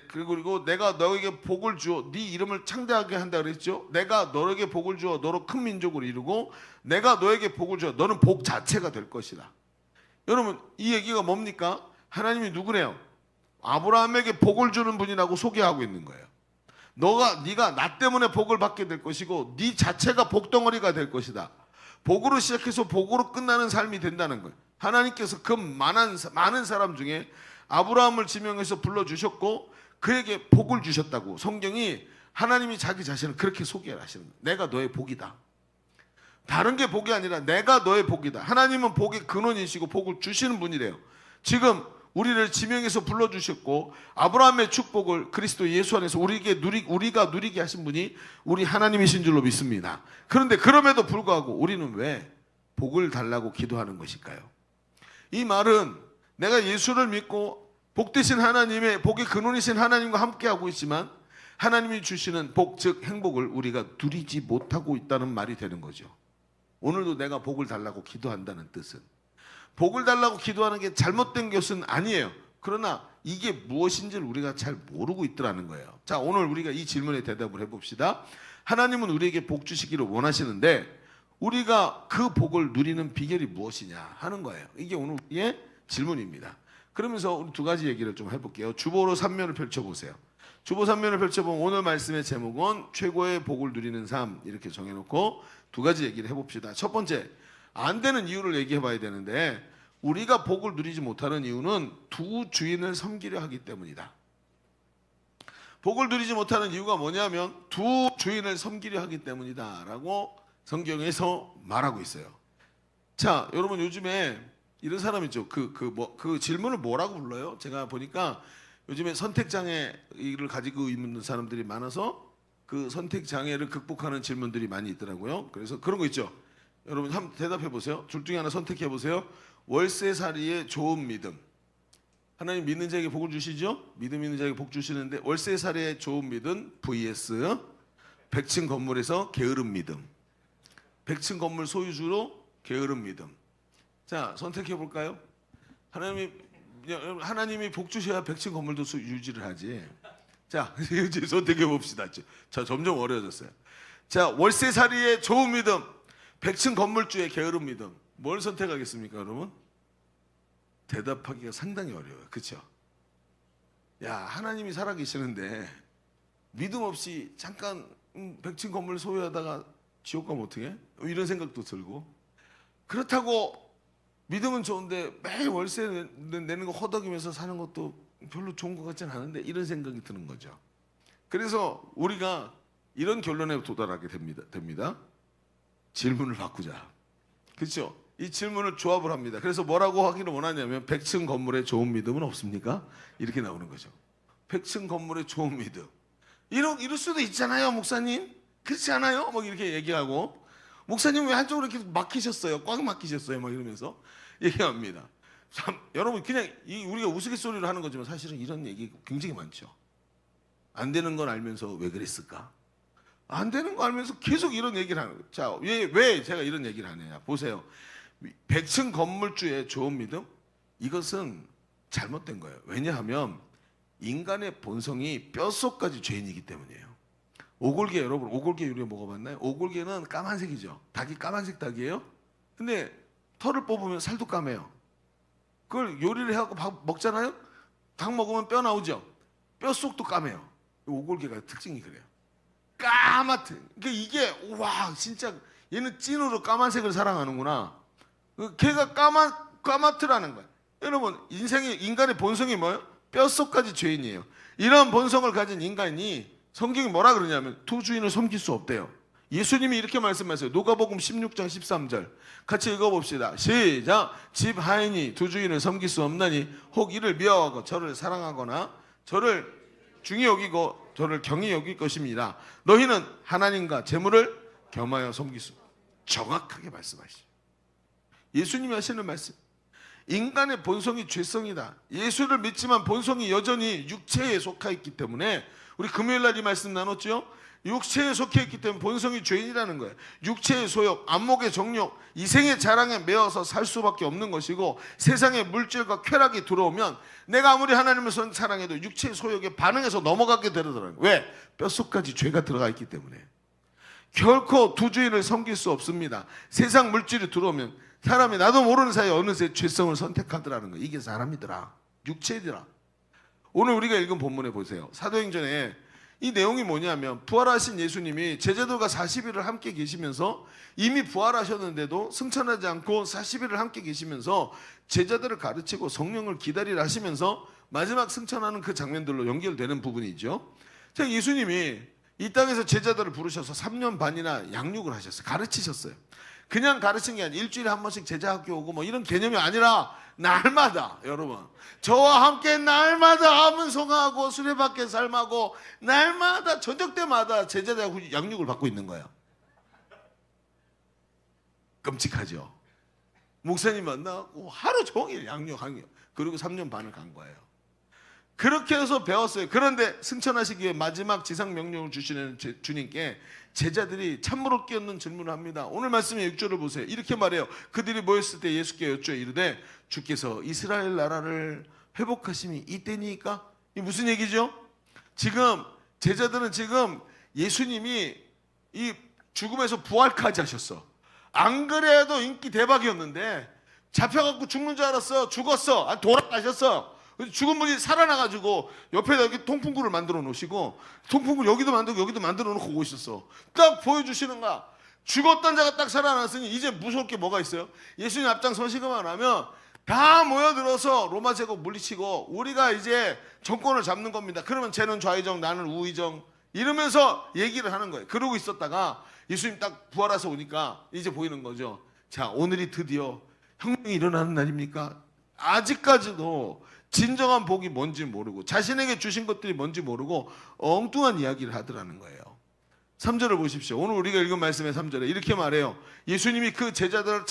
Speaker 5: 그리고 내가 너에게 복을 주어 네 이름을 창대하게 한다 그랬죠. 내가 너에게 복을 주어 너로 큰 민족을 이루고 내가 너에게 복을 주어 너는 복 자체가 될 것이다. 여러분 이 얘기가 뭡니까? 하나님이 누구래요? 아브라함에게 복을 주는 분이라고 소개하고 있는 거예요. 네가 나 때문에 복을 받게 될 것이고 네 자체가 복덩어리가 될 것이다. 복으로 시작해서 복으로 끝나는 삶이 된다는 거예요. 하나님께서 그 많은 사람 중에 아브라함을 지명해서 불러주셨고 그에게 복을 주셨다고 성경이 하나님이 자기 자신을 그렇게 소개를 하시는 거예요. 내가 너의 복이다. 다른 게 복이 아니라 내가 너의 복이다. 하나님은 복의 근원이시고 복을 주시는 분이래요. 지금 우리를 지명해서 불러주셨고 아브라함의 축복을 그리스도 예수 안에서 우리가 누리게 하신 분이 우리 하나님이신 줄로 믿습니다. 그런데 그럼에도 불구하고 우리는 왜 복을 달라고 기도하는 것일까요? 이 말은 내가 예수를 믿고 복 되신 하나님의 복의 근원이신 하나님과 함께하고 있지만 하나님이 주시는 복 즉 행복을 우리가 누리지 못하고 있다는 말이 되는 거죠. 오늘도 내가 복을 달라고 기도한다는 뜻은 복을 달라고 기도하는 게 잘못된 것은 아니에요. 그러나 이게 무엇인지를 우리가 잘 모르고 있더라는 거예요. 자, 오늘 우리가 이 질문에 대답을 해봅시다. 하나님은 우리에게 복 주시기를 원하시는데 우리가 그 복을 누리는 비결이 무엇이냐 하는 거예요. 이게 오늘 우리의 질문입니다. 그러면서 우리 두 가지 얘기를 좀 해볼게요. 주보로 3면을 펼쳐보세요. 주보 3면을 펼쳐보면 오늘 말씀의 제목은 최고의 복을 누리는 삶 이렇게 정해놓고 두 가지 얘기를 해봅시다. 첫 번째, 안 되는 이유를 얘기해봐야 되는데 우리가 복을 누리지 못하는 이유는 두 주인을 섬기려 하기 때문이다. 복을 누리지 못하는 이유가 뭐냐면 두 주인을 섬기려 하기 때문이다 라고 성경에서 말하고 있어요. 자, 여러분 요즘에 이런 사람 있죠. 그 질문을 뭐라고 불러요? 제가 보니까 요즘에 선택장애를 가지고 있는 사람들이 많아서 그 선택장애를 극복하는 질문들이 많이 있더라고요. 그래서 그런 거 있죠. 여러분 한번 대답해 보세요. 둘 중에 하나 선택해 보세요. 월세살이의 좋은 믿음. 하나님 믿는 자에게 복을 주시죠? 믿음 있는 자에게 복 주시는데 월세살이의 좋은 믿음 vs 100층 건물에서 게으른 믿음. 100층 건물 소유주로 게으른 믿음. 자, 선택해 볼까요? 하나님이 복 주셔야 100층 건물도 유지를 하지. 자, 이제 선택해 봅시다. 자, 점점 어려워졌어요. 자, 월세살이의 좋은 믿음, 100층 건물주의 게으른 믿음. 뭘 선택하겠습니까, 여러분? 대답하기가 상당히 어려워요. 그렇죠? 야, 하나님이 살아계시는데 믿음 없이 잠깐 100층 건물 소유하다가 지옥 가면 어떡해? 이런 생각도 들고, 그렇다고 믿음은 좋은데 매일 월세 내는 거 허덕이면서 사는 것도 별로 좋은 것 같지는 않은데 이런 생각이 드는 거죠. 그래서 우리가 이런 결론에 도달하게 됩니다. 질문을 바꾸자. 그렇죠? 이 질문을 조합을 합니다. 그래서 뭐라고 하기를 원하냐면 100층 건물에 좋은 믿음은 없습니까? 이렇게 나오는 거죠. 100층 건물에 좋은 믿음. 이럴 수도 있잖아요, 목사님. 그렇지 않아요? 막 이렇게 얘기하고, 목사님 왜 한쪽으로 이렇게 막히셨어요? 꽉 막히셨어요? 막 이러면서 얘기합니다. 참, 여러분 그냥 우리가 우스갯소리로 하는 거지만 사실은 이런 얘기 굉장히 많죠. 안 되는 건 알면서 왜 그랬을까? 안 되는 거 알면서 계속 이런 얘기를 하는 거예요. 자, 왜 제가 이런 얘기를 하느냐? 보세요. 100층 건물주의 좋은 믿음? 이것은 잘못된 거예요. 왜냐하면 인간의 본성이 뼛속까지 죄인이기 때문이에요. 오골계, 여러분 오골계 요리 먹어봤나요? 오골계는 까만색이죠. 닭이 까만색 닭이에요. 근데 털을 뽑으면 살도 까매요. 그걸 요리를 해갖고 먹잖아요. 닭 먹으면 뼈 나오죠. 뼛속도 까매요. 오골계가 특징이 그래요. 까맣대. 그러니까 이게 와 진짜 얘는 찐으로 까만색을 사랑하는구나. 걔가 까맣더라는 거야. 여러분 인간의 본성이 뭐예요? 뼛속까지 죄인이에요. 이런 본성을 가진 인간이 성경이 뭐라 그러냐면 두 주인을 섬길 수 없대요. 예수님이 이렇게 말씀하세요. 누가복음 16장 13절 같이 읽어봅시다. 시작. 집 하인이 두 주인을 섬길 수 없나니 혹 이를 미워하고 저를 사랑하거나 저를 중히 여기고 저를 경히 여길 것입니다. 너희는 하나님과 재물을 겸하여 섬길 수. 정확하게 말씀하시죠. 예수님이 하시는 말씀. 인간의 본성이 죄성이다. 예수를 믿지만 본성이 여전히 육체에 속해 있기 때문에, 우리 금요일 날 이 말씀 나눴죠. 육체에 속해 있기 때문에 본성이 죄인이라는 거예요. 육체의 소욕, 안목의 정욕, 이생의 자랑에 매어서 살 수밖에 없는 것이고, 세상의 물질과 쾌락이 들어오면 내가 아무리 하나님을 사랑해도 육체의 소욕에 반응해서 넘어가게 되더라고요. 왜? 뼛속까지 죄가 들어가 있기 때문에. 결코 두 주인을 섬길 수 없습니다. 세상 물질이 들어오면 사람이 나도 모르는 사이에 어느새 죄성을 선택하더라는 거예요. 이게 사람이더라. 육체더라. 오늘 우리가 읽은 본문에 보세요. 사도행전에 이 내용이 뭐냐면, 부활하신 예수님이 제자들과 40일을 함께 계시면서, 이미 부활하셨는데도 승천하지 않고 40일을 함께 계시면서 제자들을 가르치고 성령을 기다리라 하시면서 마지막 승천하는 그 장면들로 연결되는 부분이죠. 자, 예수님이 이 땅에서 제자들을 부르셔서 3년 반이나 양육을 하셨어요. 가르치셨어요. 그냥 가르친 게 아니라 일주일에 한 번씩 제자 학교 오고 뭐 이런 개념이 아니라 날마다, 여러분 저와 함께 날마다 아문송하고 수레바퀴 삶하고 날마다 저녁 때마다 제자들 양육을 받고 있는 거예요. 끔찍하죠. 목사님 만나고 하루 종일 양육. 그리고 3년 반을 간 거예요. 그렇게 해서 배웠어요. 그런데 승천하시기 위해 마지막 지상 명령을 주시는 주님께 제자들이 참으로 끼얹는 질문을 합니다. 오늘 말씀의 6절을 보세요. 이렇게 말해요. 그들이 모였을 때 예수께 여쭈어 이르되 주께서 이스라엘 나라를 회복하심이 이때니까? 이 무슨 얘기죠? 지금 제자들은 지금 예수님이 이 죽음에서 부활까지 하셨어. 안 그래도 인기 대박이었는데 잡혀갖고 죽는 줄 알았어. 죽었어. 돌아가셨어. 죽은 분이 살아나가지고 옆에다 이렇게 통풍구를 만들어 놓으시고, 통풍구 여기도 만들고 여기도 만들어 놓고 오셨어. 딱 보여주시는 거야. 죽었던 자가 딱 살아났으니 이제 무서울 게 뭐가 있어요? 예수님 앞장서시기만 하면 다 모여들어서 로마 제국 물리치고 우리가 이제 정권을 잡는 겁니다. 그러면 쟤는 좌의정 나는 우의정 이러면서 얘기를 하는 거예요. 그러고 있었다가 예수님 딱 부활해서 오니까 이제 보이는 거죠. 자, 오늘이 드디어 혁명이 일어나는 날입니까? 아직까지도 진정한 복이 뭔지 모르고 자신에게 주신 것들이 뭔지 모르고 엉뚱한 이야기를 하더라는 거예요. 3절을 보십시오. 오늘 우리가 읽은 말씀의 3절에 이렇게 말해요. 예수님이 그 제자들을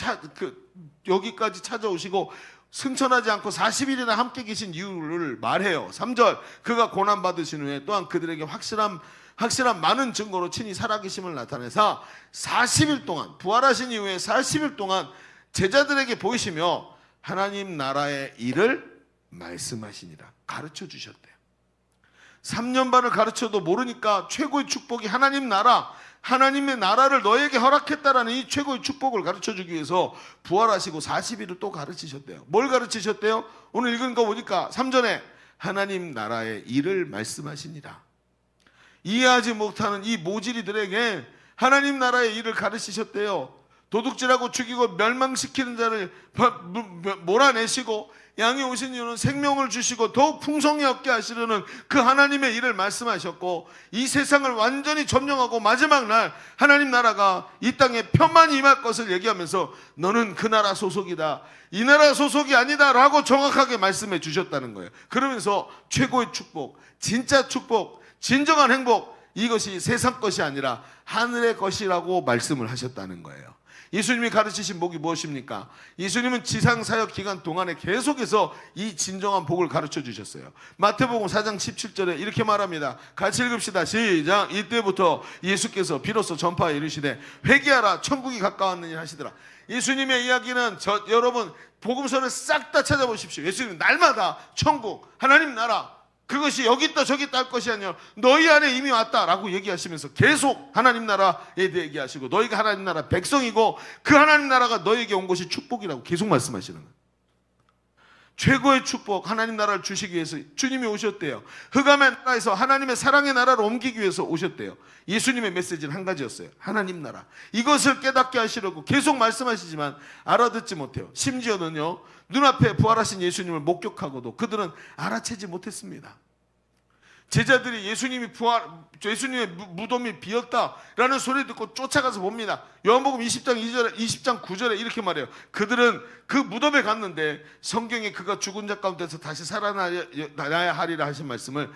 Speaker 5: 여기까지 찾아오시고 승천하지 않고 40일이나 함께 계신 이유를 말해요. 3절, 그가 고난받으신 후에 또한 그들에게 확실한 많은 증거로 친히 살아계심을 나타내사 40일 동안, 부활하신 이후에 40일 동안 제자들에게 보이시며 하나님 나라의 일을 말씀하시니라, 가르쳐 주셨대요. 3년 반을 가르쳐도 모르니까 최고의 축복이 하나님 나라, 하나님의 나라를 너에게 허락했다라는 이 최고의 축복을 가르쳐주기 위해서 부활하시고 40일을 또 가르치셨대요. 뭘 가르치셨대요? 오늘 읽은 거 보니까 3절에 하나님 나라의 일을 말씀하시니라. 이해하지 못하는 이 모질이들에게 하나님 나라의 일을 가르치셨대요. 도둑질하고 죽이고 멸망시키는 자를 몰아내시고 양이 오신 이유는 생명을 주시고 더욱 풍성히 얻게 하시려는 그 하나님의 일을 말씀하셨고, 이 세상을 완전히 점령하고 마지막 날 하나님 나라가 이 땅에 편만히 임할 것을 얘기하면서 너는 그 나라 소속이다, 이 나라 소속이 아니다 라고 정확하게 말씀해 주셨다는 거예요. 그러면서 최고의 축복, 진짜 축복, 진정한 행복, 이것이 세상 것이 아니라 하늘의 것이라고 말씀을 하셨다는 거예요. 예수님이 가르치신 복이 무엇입니까? 예수님은 지상 사역 기간 동안에 계속해서 이 진정한 복을 가르쳐 주셨어요. 마태복음 4장 17절에 이렇게 말합니다. 같이 읽읍시다. 시작. 이때부터 예수께서 비로소 전파에 이르시되 회개하라 천국이 가까웠느니 하시더라. 예수님의 이야기는 여러분 복음서를 싹 다 찾아보십시오. 예수님은 날마다 천국, 하나님 나라, 그것이 여기 있다 저기 있다 할 것이 아니라 너희 안에 이미 왔다라고 얘기하시면서 계속 하나님 나라에 대해 얘기하시고, 너희가 하나님 나라 백성이고 그 하나님 나라가 너희에게 온 것이 축복이라고 계속 말씀하시는 거예요. 최고의 축복, 하나님 나라를 주시기 위해서 주님이 오셨대요. 흑암의 나라에서 하나님의 사랑의 나라로 옮기기 위해서 오셨대요. 예수님의 메시지는 한 가지였어요. 하나님 나라. 이것을 깨닫게 하시려고 계속 말씀하시지만 알아듣지 못해요. 심지어는요, 눈앞에 부활하신 예수님을 목격하고도 그들은 알아채지 못했습니다. 제자들이 예수님의 무덤이 비었다라는 소리 듣고 쫓아가서 봅니다. 요한복음 20장 9절에 이렇게 말해요. 그들은 그 무덤에 갔는데 성경에 그가 죽은 자 가운데서 다시 살아나야 하리라 하신 말씀을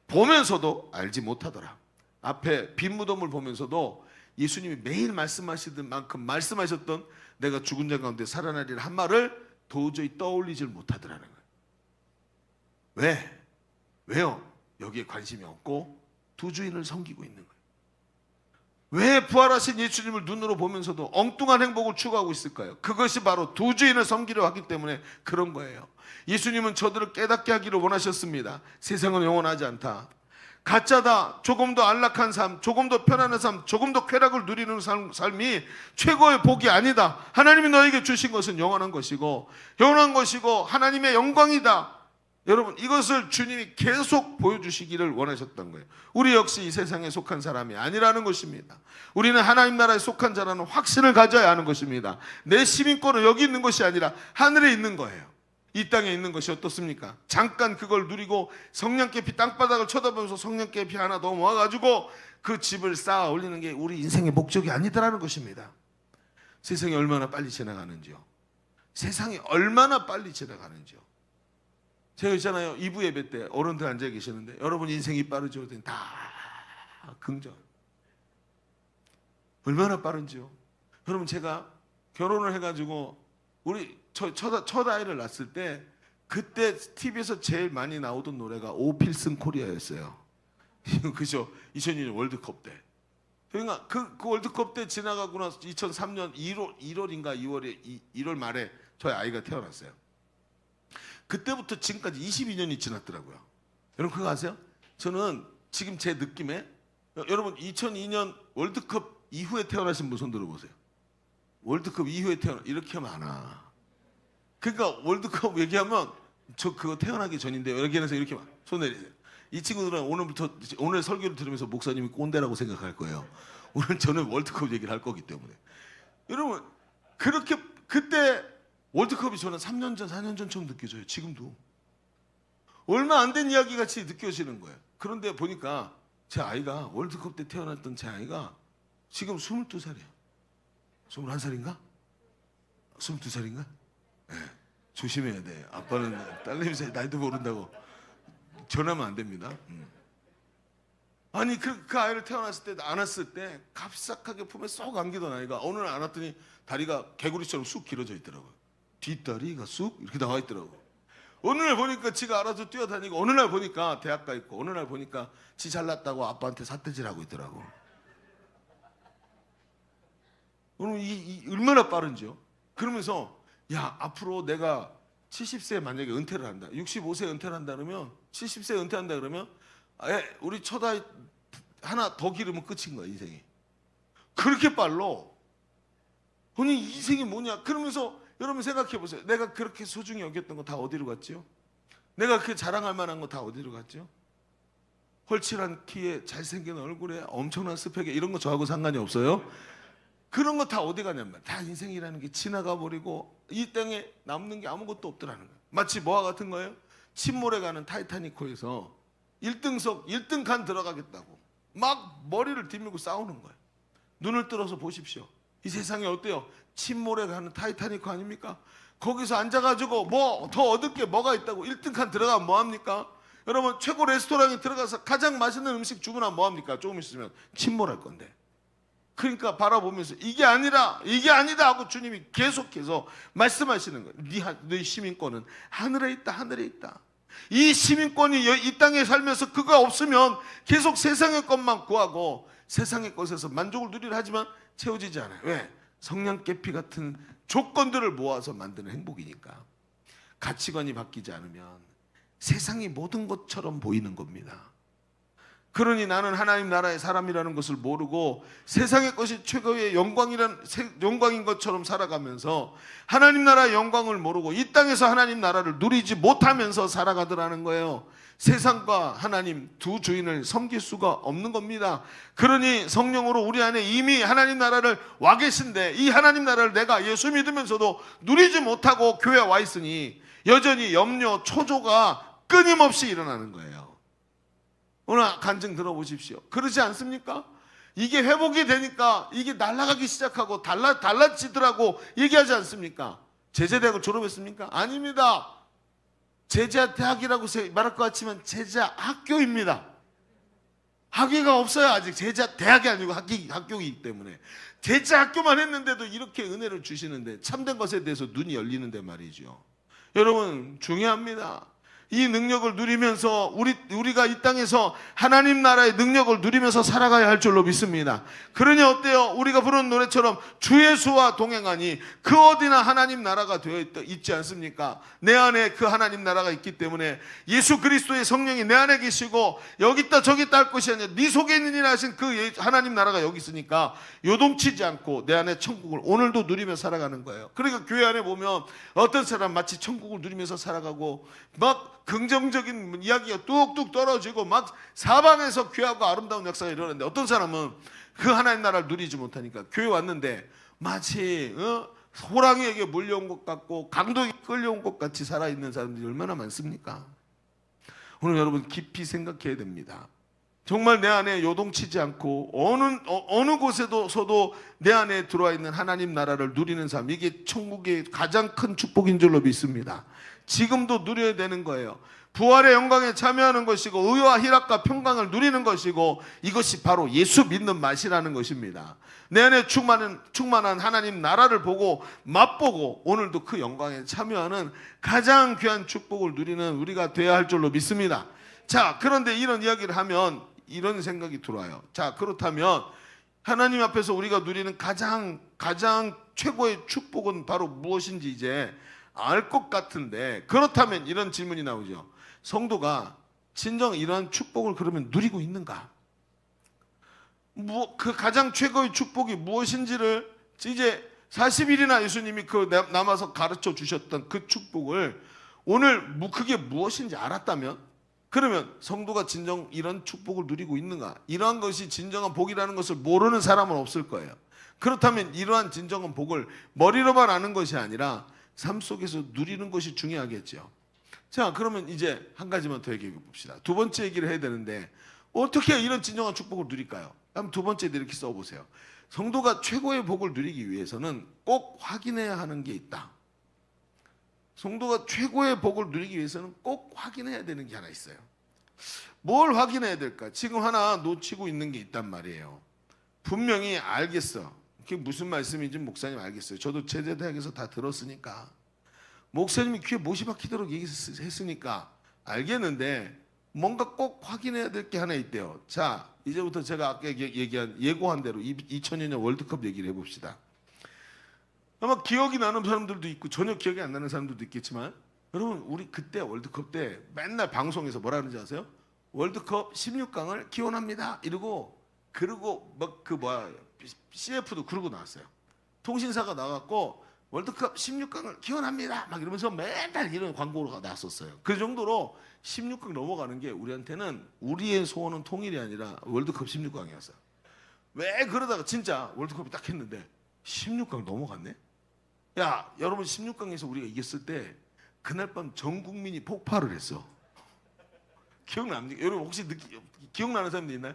Speaker 5: 보면서도 알지 못하더라. 앞에 빈 무덤을 보면서도 예수님이 매일 말씀하시던 만큼 말씀하셨던 내가 죽은 자 가운데 살아나리라 한 말을 도저히 떠올리질 못하더라는 거예요. 왜요? 여기에 관심이 없고 두 주인을 섬기고 있는 거예요. 왜 부활하신 예수님을 눈으로 보면서도 엉뚱한 행복을 추구하고 있을까요? 그것이 바로 두 주인을 섬기려 하기 때문에 그런 거예요. 예수님은 저들을 깨닫게 하기를 원하셨습니다. 세상은 영원하지 않다. 가짜다. 조금 더 안락한 삶, 조금 더 편안한 삶, 조금 더 쾌락을 누리는 삶이 최고의 복이 아니다. 하나님이 너에게 주신 것은 영원한 것이고 하나님의 영광이다. 여러분, 이것을 주님이 계속 보여주시기를 원하셨던 거예요. 우리 역시 이 세상에 속한 사람이 아니라는 것입니다. 우리는 하나님 나라에 속한 자라는 확신을 가져야 하는 것입니다. 내 시민권은 여기 있는 것이 아니라 하늘에 있는 거예요. 이 땅에 있는 것이 어떻습니까? 잠깐 그걸 누리고 성냥개피 땅바닥을 쳐다보면서 성냥개피 하나 더 모아가지고 그 집을 쌓아 올리는 게 우리 인생의 목적이 아니더라는 것입니다. 세상이 얼마나 빨리 지나가는지요. 세상이 얼마나 빨리 지나가는지요. 제가 있잖아요, 2부 예배 때 어른들 앉아 계시는데 여러분 인생이 빠르죠? 다 긍정. 얼마나 빠른지요. 여러분, 제가 결혼을 해가지고 우리 첫 아이를 낳았을 때 그때 TV에서 제일 많이 나오던 노래가 오필슨 코리아였어요. 그죠? 2002년 월드컵 때. 그러니까 그 월드컵 때 지나가고 나서 2003년 1월인가 1월 말에 저희 아이가 태어났어요. 그때부터 지금까지 22년이 지났더라고요. 여러분 그거 아세요? 저는 지금 제 느낌에 여러분 2002년 월드컵 이후에 태어나신 분 손 들어보세요. 월드컵 이후에 이렇게 많아. 그러니까 월드컵 얘기하면 저 그거 태어나기 전인데 여기에서 이렇게 손 내리세요. 이 친구들은 오늘 설교를 들으면서 목사님이 꼰대라고 생각할 거예요. 오늘 저는 월드컵 얘기를 할 거기 때문에. 여러분 그렇게 그때 월드컵이 저는 3년 전, 4년 전처럼 느껴져요. 지금도. 얼마 안 된 이야기 같이 느껴지는 거예요. 그런데 보니까 제 아이가 월드컵 때 태어났던 제 아이가 지금 22살이에요. 21살인가? 22살인가? 네. 조심해야 돼. 아빠는 딸내미 나이도 모른다고 전하면 안 됩니다. 아니 그 아이를 태어났을 때 안았을 때 값싹하게 품에 쏙 안기던 아이가 어느 날 안았더니 다리가 개구리처럼 쑥 길어져 있더라고요. 뒷다리가 쑥 이렇게 나와 있더라고요. 어느 날 보니까 지가 알아서 뛰어다니고, 어느 날 보니까 대학 가 있고, 어느 날 보니까 지 잘났다고 아빠한테 삿대질하고 있더라고. 오늘 이 얼마나 빠른지요? 그러면서 야, 앞으로 내가 70세에 만약에 은퇴를 한다, 65세에 은퇴를 한다 그러면, 70세에 은퇴한다 그러면 우리 첫아이 하나 더 기르면 끝인 거야 인생이. 그렇게 빨로. 아니 인생이 뭐냐? 그러면서 여러분 생각해 보세요. 내가 그렇게 소중히 여겼던 거 다 어디로 갔죠? 내가 그렇게 자랑할 만한 거 다 어디로 갔죠? 헐칠한 키에 잘생긴 얼굴에 엄청난 스펙에 이런 거 저하고 상관이 없어요. 그런 거 다 어디 가냐면 다 인생이라는 게 지나가 버리고 이 땅에 남는 게 아무것도 없더라는 거예요. 마치 뭐와 같은 거예요? 침몰에 가는 타이타닉호에서 1등석 1등 칸 들어가겠다고 막 머리를 뒤밀고 싸우는 거예요. 눈을 들어서 보십시오. 이 세상이 어때요? 침몰에 가는 타이타닉호 아닙니까? 거기서 앉아가지고 뭐 더 얻을 게 뭐가 있다고 1등 칸 들어가면 뭐합니까? 여러분 최고 레스토랑에 들어가서 가장 맛있는 음식 주문하면 뭐합니까? 조금 있으면 침몰할 건데. 그러니까 바라보면서 이게 아니다 하고 주님이 계속해서 말씀하시는 거예요. 네 시민권은 하늘에 있다, 하늘에 있다. 이 시민권이 이 땅에 살면서 그거 없으면 계속 세상의 것만 구하고 세상의 것에서 만족을 누리려 하지만 채워지지 않아요. 왜? 성냥개피 같은 조건들을 모아서 만드는 행복이니까. 가치관이 바뀌지 않으면 세상이 모든 것처럼 보이는 겁니다. 그러니 나는 하나님 나라의 사람이라는 것을 모르고 세상의 것이 최고의 영광인 것처럼 살아가면서 하나님 나라의 영광을 모르고 이 땅에서 하나님 나라를 누리지 못하면서 살아가더라는 거예요. 세상과 하나님 두 주인을 섬길 수가 없는 겁니다. 그러니 성령으로 우리 안에 이미 하나님 나라를 와 계신데 이 하나님 나라를 내가 예수 믿으면서도 누리지 못하고 교회에 와 있으니 여전히 염려, 초조가 끊임없이 일어나는 거예요. 오늘 간증 들어보십시오. 그러지 않습니까? 이게 회복이 되니까 이게 날아가기 시작하고 달라지더라고 얘기하지 않습니까? 제자대학을 졸업했습니까? 아닙니다. 제자대학이라고 말할 것 같지만 제자학교입니다. 학위가 없어요. 아직 제자대학이 아니고 학교이기 때문에. 제자학교만 했는데도 이렇게 은혜를 주시는데 참된 것에 대해서 눈이 열리는데 말이죠. 여러분 중요합니다. 이 능력을 누리면서 우리가 이 땅에서 하나님 나라의 능력을 누리면서 살아가야 할 줄로 믿습니다. 그러니 어때요? 우리가 부르는 노래처럼 주 예수와 동행하니 그 어디나 하나님 나라가 되어 있지 않습니까? 내 안에 그 하나님 나라가 있기 때문에 예수 그리스도의 성령이 내 안에 계시고 여기 있다 저기 있다 할 것이 아니라 네 속에 있는 이라 하신 그 하나님 나라가 여기 있으니까 요동치지 않고 내 안에 천국을 오늘도 누리며 살아가는 거예요. 그러니까 교회 안에 보면 어떤 사람 마치 천국을 누리면서 살아가고 막 긍정적인 이야기가 뚝뚝 떨어지고 막 사방에서 귀하고 아름다운 역사가 일어나는데 어떤 사람은 그 하나님 나라를 누리지 못하니까 교회 왔는데 마치 호랑이에게 몰려온 것 같고 강도에게 끌려온 것 같이 살아있는 사람들이 얼마나 많습니까? 오늘 여러분 깊이 생각해야 됩니다. 정말 내 안에 요동치지 않고 어느 곳에서도 내 안에 들어와 있는 하나님 나라를 누리는 삶, 이게 천국의 가장 큰 축복인 줄로 믿습니다. 지금도 누려야 되는 거예요. 부활의 영광에 참여하는 것이고 의와 희락과 평강을 누리는 것이고 이것이 바로 예수 믿는 맛이라는 것입니다. 내 안에 충만한 하나님 나라를 보고 맛보고 오늘도 그 영광에 참여하는 가장 귀한 축복을 누리는 우리가 되어야 할 줄로 믿습니다. 자, 그런데 이런 이야기를 하면 이런 생각이 들어와요. 자, 그렇다면 하나님 앞에서 우리가 누리는 가장 최고의 축복은 바로 무엇인지 이제 알 것 같은데, 그렇다면 이런 질문이 나오죠. 성도가 진정 이러한 축복을 그러면 누리고 있는가? 그 가장 최고의 축복이 무엇인지를 이제 40일이나 예수님이 그 남아서 가르쳐 주셨던 그 축복을 오늘 그게 무엇인지 알았다면, 그러면 성도가 진정 이런 축복을 누리고 있는가? 이러한 것이 진정한 복이라는 것을 모르는 사람은 없을 거예요. 그렇다면 이러한 진정한 복을 머리로만 아는 것이 아니라 삶 속에서 누리는 것이 중요하겠죠. 자, 그러면 이제 한 가지만 더 얘기해 봅시다. 두 번째 얘기를 해야 되는데 어떻게 이런 진정한 축복을 누릴까요? 그럼 두 번째도 이렇게 써보세요. 성도가 최고의 복을 누리기 위해서는 꼭 확인해야 하는 게 있다. 성도가 최고의 복을 누리기 위해서는 꼭 확인해야 되는 게 하나 있어요. 뭘 확인해야 될까? 지금 하나 놓치고 있는 게 있단 말이에요. 분명히 알겠어. 그게 무슨 말씀인지 목사님 알겠어요. 저도 제자대학에서 다 들었으니까, 목사님이 귀에 못이 박히도록 얘기했으니까 알겠는데 뭔가 꼭 확인해야 될 게 하나 있대요. 자, 이제부터 제가 아까 예고한 대로 2002년 월드컵 얘기를 해봅시다. 아마 기억이 나는 사람들도 있고 전혀 기억이 안 나는 사람들도 있겠지만, 여러분 우리 그때 월드컵 때 맨날 방송에서 뭐라 하는지 아세요? 월드컵 16강을 기원합니다. 이러고 그리고 막 그 뭐야 CF도 그러고 나왔어요. 통신사가 나갔고 월드컵 16강을 기원합니다. 막 이러면서 맨날 이런 광고가 나왔었어요. 그 정도로 16강 넘어가는 게 우리한테는 우리의 소원은 통일이 아니라 월드컵 16강이었어요. 왜 그러다가 진짜 월드컵이 딱 했는데 16강 넘어갔네. 야 여러분 16강에서 우리가 이겼을 때 그날 밤 전 국민이 폭발을 했어. 기억납니까? 여러분 혹시 기억나는 사람들 있나요?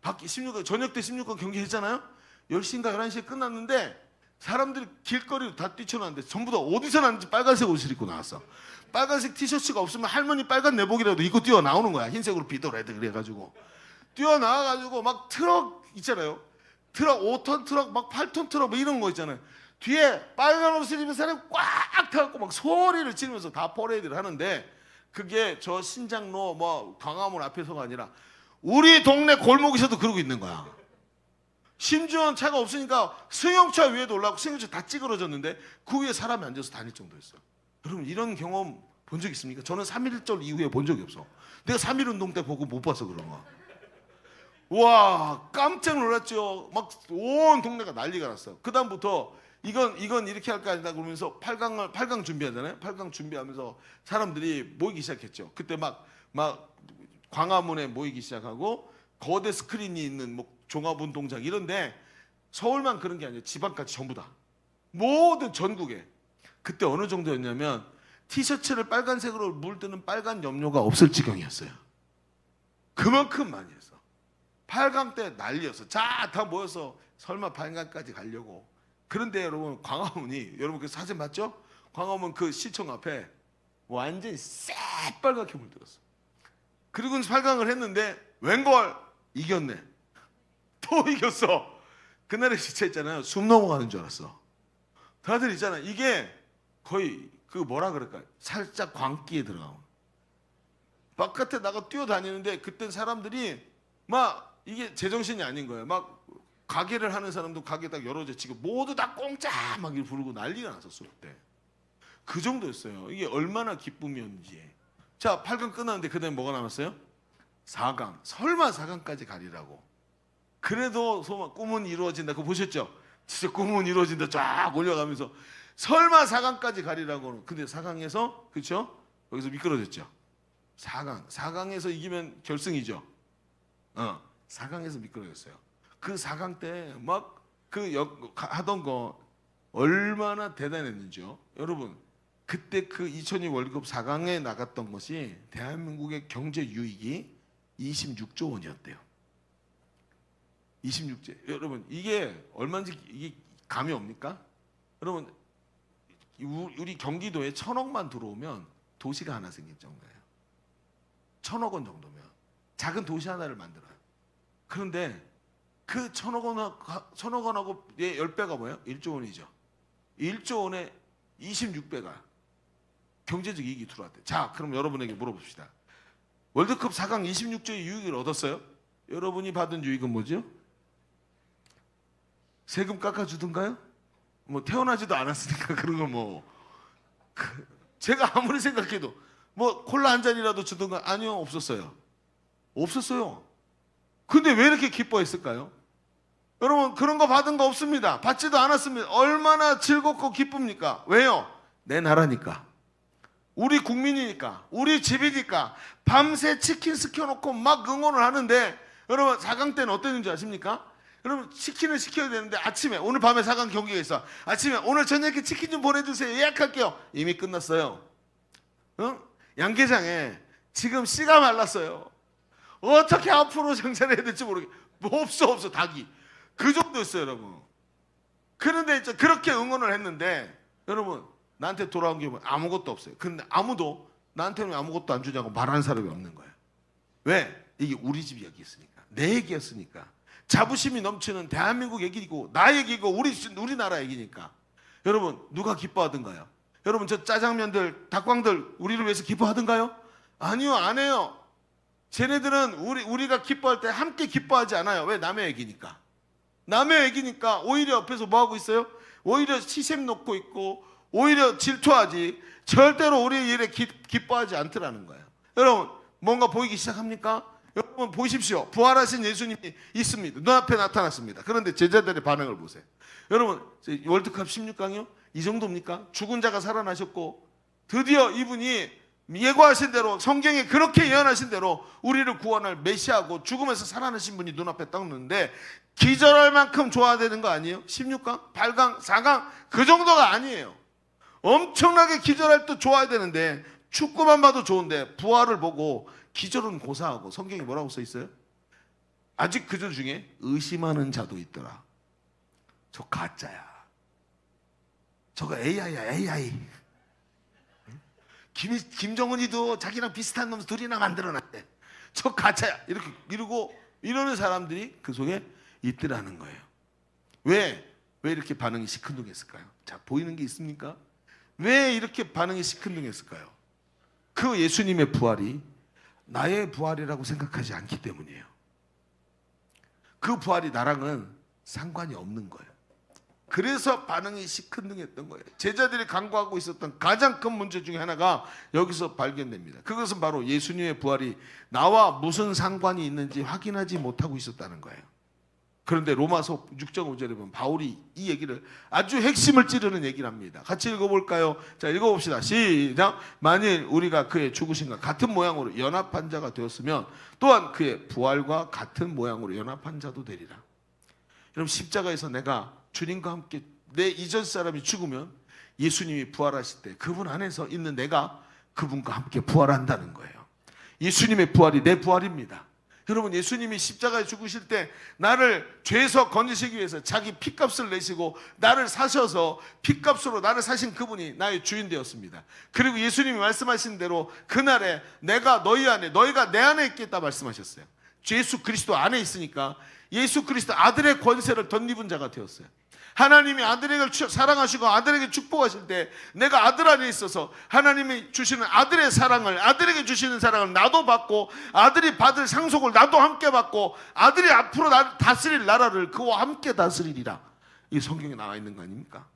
Speaker 5: 밖에 16강 저녁 때 16강 경기 했잖아요. 10시인가 11시에 끝났는데 사람들이 길거리로 다 뛰쳐나왔는데 전부 다 어디서 났는지 빨간색 옷을 입고 나왔어. 빨간색 티셔츠가 없으면 할머니 빨간 내복이라도 입고 뛰어나오는 거야. 흰색으로 비더레드 그래가지고 뛰어나와가지고 막 트럭 있잖아요. 트럭 5톤 트럭 막 8톤 트럭 뭐 이런 거 있잖아요. 뒤에 빨간 옷을 입은 사람이 꽉 타갖고 막 소리를 지르면서 다 퍼레이드를 하는데 그게 저 신장로 뭐 광화문 앞에서가 아니라 우리 동네 골목에서도 그러고 있는 거야. 심지어 차가 없으니까 승용차 위에도 올라가고 승용차 다 찌그러졌는데 그 위에 사람이 앉아서 다닐 정도였어요. 여러분 이런 경험 본 적 있습니까? 저는 3.1절 이후에 본 적이 없어. 내가 3.1운동 때 보고 못 봐서 그런 거야. 와 깜짝 놀랐죠. 막 온 동네가 난리가 났어. 그 다음부터 이건 이렇게 할 거 아니다 그러면서 8강 준비하잖아요. 8강 준비하면서 사람들이 모이기 시작했죠. 그때 막 광화문에 모이기 시작하고 거대 스크린이 있는 뭐 종합운동장 이런데 서울만 그런 게 아니에요. 지방까지 전부 다 모든 전국에. 그때 어느 정도였냐면 티셔츠를 빨간색으로 물드는 빨간 염료가 없을 지경이었어요. 그만큼 많이 했어. 8강 때 난리였어. 자, 다 모여서 설마 8강까지 가려고. 그런데 여러분 광화문이 여러분 그 사진 봤죠? 광화문 그 시청 앞에 완전히 새빨갛게 물들었어. 그리고 8강을 했는데 웬걸 이겼네. 또 이겼어. 그날의 진짜 있잖아요. 숨 넘어가는 줄 알았어. 다들 있잖아. 이게 거의 그 뭐라 그럴까? 살짝 광기에 들어가고. 바깥에 나가 뛰어다니는데 그때 사람들이 막 이게 제정신이 아닌 거예요. 막 가게를 하는 사람도 가게 딱 열어져 지금 모두 다 공짜 막 이렇게 부르고 난리가 났었어 그때. 그 정도였어요. 이게 얼마나 기쁨이었는지. 자 8강 끝났는데 그 다음에 뭐가 남았어요? 4강. 설마 4강까지 가리라고. 그래도 소망 꿈은 이루어진다. 그거 보셨죠? 진짜 꿈은 이루어진다 쫙 올려가면서 설마 4강까지 가리라고. 근데 4강에서 그렇죠? 여기서 미끄러졌죠. 4강에서 이기면 결승이죠. 4강에서 미끄러졌어요. 그 4강 때 막 그 하던 거 얼마나 대단했는지요. 여러분 그때 그 2002 월드컵 4강에 나갔던 것이 대한민국의 경제 유익이 26조 원이었대요. 26조. 여러분 이게 얼마인지 이게 감이 옵니까? 여러분 우리 경기도에 1,000억만 들어오면 도시가 하나 생길 정도예요. 1,000억 원 정도면 작은 도시 하나를 만들어요. 그런데 그 1,000억 원하고 10배가 뭐예요? 1조 원이죠. 1조 원에 26배가 경제적 이익이 들어왔대. 자, 그럼 여러분에게 물어봅시다. 월드컵 4강 26조의 유익을 얻었어요? 여러분이 받은 유익은 뭐죠? 세금 깎아주던가요? 뭐 태어나지도 않았으니까 그런 거 뭐 제가 아무리 생각해도 뭐 콜라 한 잔이라도 주던가 아니요 없었어요. 없었어요. 근데 왜 이렇게 기뻐했을까요? 여러분 그런 거 받은 거 없습니다. 받지도 않았습니다. 얼마나 즐겁고 기쁩니까? 왜요? 내 나라니까. 우리 국민이니까. 우리 집이니까. 밤새 치킨 시켜놓고 막 응원을 하는데 여러분 4강 때는 어땠는지 아십니까? 여러분 치킨을 시켜야 되는데 아침에 오늘 밤에 4강 경기가 있어. 아침에 오늘 저녁에 치킨 좀 보내주세요. 예약할게요. 이미 끝났어요. 양계장에 지금 씨가 말랐어요. 어떻게 앞으로 장사를 해야 될지 모르겠. 뭐 없어 닭이. 그 정도였어요 여러분. 그런데 이제 그렇게 응원을 했는데 여러분 나한테 돌아온 게 아무것도 없어요. 근데 아무도 나한테는 아무것도 안 주냐고 말하는 사람이 없는 거예요. 왜? 이게 우리 집 얘기였으니까. 내 얘기였으니까. 자부심이 넘치는 대한민국 얘기고 나 얘기고 우리나라 얘기니까. 여러분 누가 기뻐하던가요? 여러분 저 짜장면들 닭광들 우리를 위해서 기뻐하던가요? 아니요 안 해요. 쟤네들은 우리가 기뻐할 때 함께 기뻐하지 않아요. 왜? 남의 얘기니까. 남의 얘기니까 오히려 옆에서 뭐 하고 있어요? 오히려 시샘 놓고 있고 오히려 질투하지. 절대로 우리 일에 기뻐하지 않더라는 거예요. 여러분 뭔가 보이기 시작합니까? 여러분 보십시오. 부활하신 예수님이 있습니다. 눈앞에 나타났습니다. 그런데 제자들의 반응을 보세요. 여러분 월드컵 16강이요? 이 정도입니까? 죽은 자가 살아나셨고 드디어 이분이 예고하신 대로 성경에 그렇게 예언하신 대로 우리를 구원할 메시아고 죽음에서 살아나신 분이 눈앞에 딱 놓는데 기절할 만큼 좋아야 되는 거 아니에요? 16강, 8강, 4강 그 정도가 아니에요. 엄청나게 기절할 때 좋아야 되는데 축구만 봐도 좋은데 부활을 보고 기절은 고사하고 성경에 뭐라고 써 있어요? 아직 그들 중에 의심하는 자도 있더라. 저 가짜야. 저거 AI야 AI. 김정은이도 자기랑 비슷한 놈 둘이나 만들어놨대. 저 가짜야. 이렇게 이러고 이러는 사람들이 그 속에 있더라는 거예요. 왜 이렇게 반응이 시큰둥했을까요? 자, 보이는 게 있습니까? 왜 이렇게 반응이 시큰둥했을까요? 그 예수님의 부활이 나의 부활이라고 생각하지 않기 때문이에요. 그 부활이 나랑은 상관이 없는 거예요. 그래서 반응이 시큰둥했던 거예요. 제자들이 간구하고 있었던 가장 큰 문제 중에 하나가 여기서 발견됩니다. 그것은 바로 예수님의 부활이 나와 무슨 상관이 있는지 확인하지 못하고 있었다는 거예요. 그런데 로마서 6장 5절에 보면 바울이 이 얘기를 아주 핵심을 찌르는 얘기를 합니다. 같이 읽어볼까요? 자, 읽어봅시다. 시작. 만일 우리가 그의 죽으심과 같은 모양으로 연합한 자가 되었으면 또한 그의 부활과 같은 모양으로 연합한 자도 되리라. 여러분 십자가에서 내가 주님과 함께 내 이전 사람이 죽으면 예수님이 부활하실 때 그분 안에서 있는 내가 그분과 함께 부활한다는 거예요. 예수님의 부활이 내 부활입니다. 여러분 예수님이 십자가에 죽으실 때 나를 죄에서 건지시기 위해서 자기 피값을 내시고 나를 사셔서 피값으로 나를 사신 그분이 나의 주인 되었습니다. 그리고 예수님이 말씀하신 대로 그날에 내가 너희 안에 너희가 내 안에 있겠다 말씀하셨어요. 예수 그리스도 안에 있으니까 예수 그리스도 아들의 권세를 덧입은 자가 되었어요. 하나님이 아들에게 사랑하시고 아들에게 축복하실 때 내가 아들 안에 있어서 하나님이 주시는 아들의 사랑을 아들에게 주시는 사랑을 나도 받고 아들이 받을 상속을 나도 함께 받고 아들이 앞으로 다스릴 나라를 그와 함께 다스리리라. 이 성경에 나와 있는 거 아닙니까?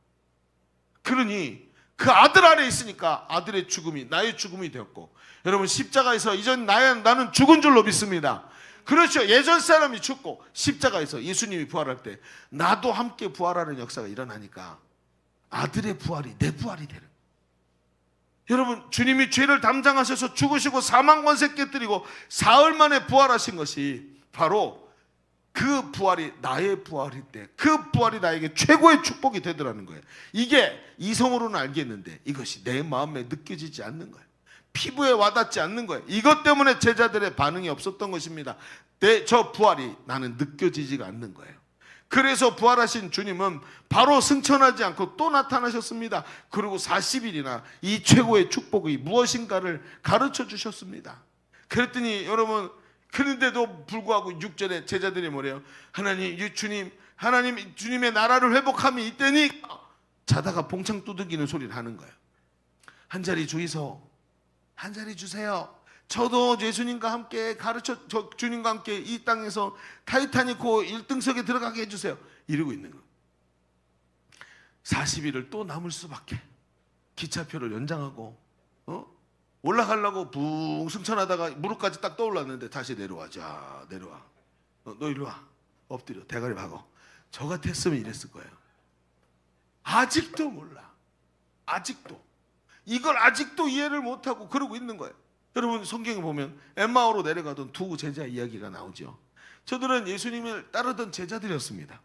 Speaker 5: 그러니 그 아들 안에 있으니까 아들의 죽음이 나의 죽음이 되었고 여러분 십자가에서 이전 나는 죽은 줄로 믿습니다. 그렇죠. 예전 사람이 죽고 십자가에서 예수님이 부활할 때 나도 함께 부활하는 역사가 일어나니까 아들의 부활이 내 부활이 되는. 여러분 주님이 죄를 담당하셔서 죽으시고 사망 권세 깨뜨리고 사흘 만에 부활하신 것이 바로 그 부활이 나의 부활일 때 그 부활이 나에게 최고의 축복이 되더라는 거예요. 이게 이성으로는 알겠는데 이것이 내 마음에 느껴지지 않는 거예요. 피부에 와닿지 않는 거예요. 이것 때문에 제자들의 반응이 없었던 것입니다. 저 부활이 나는 느껴지지가 않는 거예요. 그래서 부활하신 주님은 바로 승천하지 않고 또 나타나셨습니다. 그리고 40일이나 이 최고의 축복이 무엇인가를 가르쳐 주셨습니다. 그랬더니 여러분 그런데도 불구하고 6절에 제자들이 뭐래요? 하나님 주님의 나라를 회복함이 이때니 자다가 봉창 두들기는 소리를 하는 거예요. 한 자리 주이소. 한 자리 주세요. 저도 예수님과 함께 주님과 함께 이 땅에서 타이타닉호 1등석에 들어가게 해주세요. 이러고 있는 거예요. 40일을 또 남을 수밖에. 기차표를 연장하고 올라가려고 붕 승천하다가 무릎까지 딱 떠올랐는데 다시 내려와. 자 내려와. 너 일로 와. 엎드려. 대가리 박어. 저 같았으면 이랬을 거예요. 아직도 몰라. 아직도. 이걸 아직도 이해를 못하고 그러고 있는 거예요. 여러분 성경에 보면 엠마오로 내려가던 두 제자 이야기가 나오죠. 저들은 예수님을 따르던 제자들이었습니다.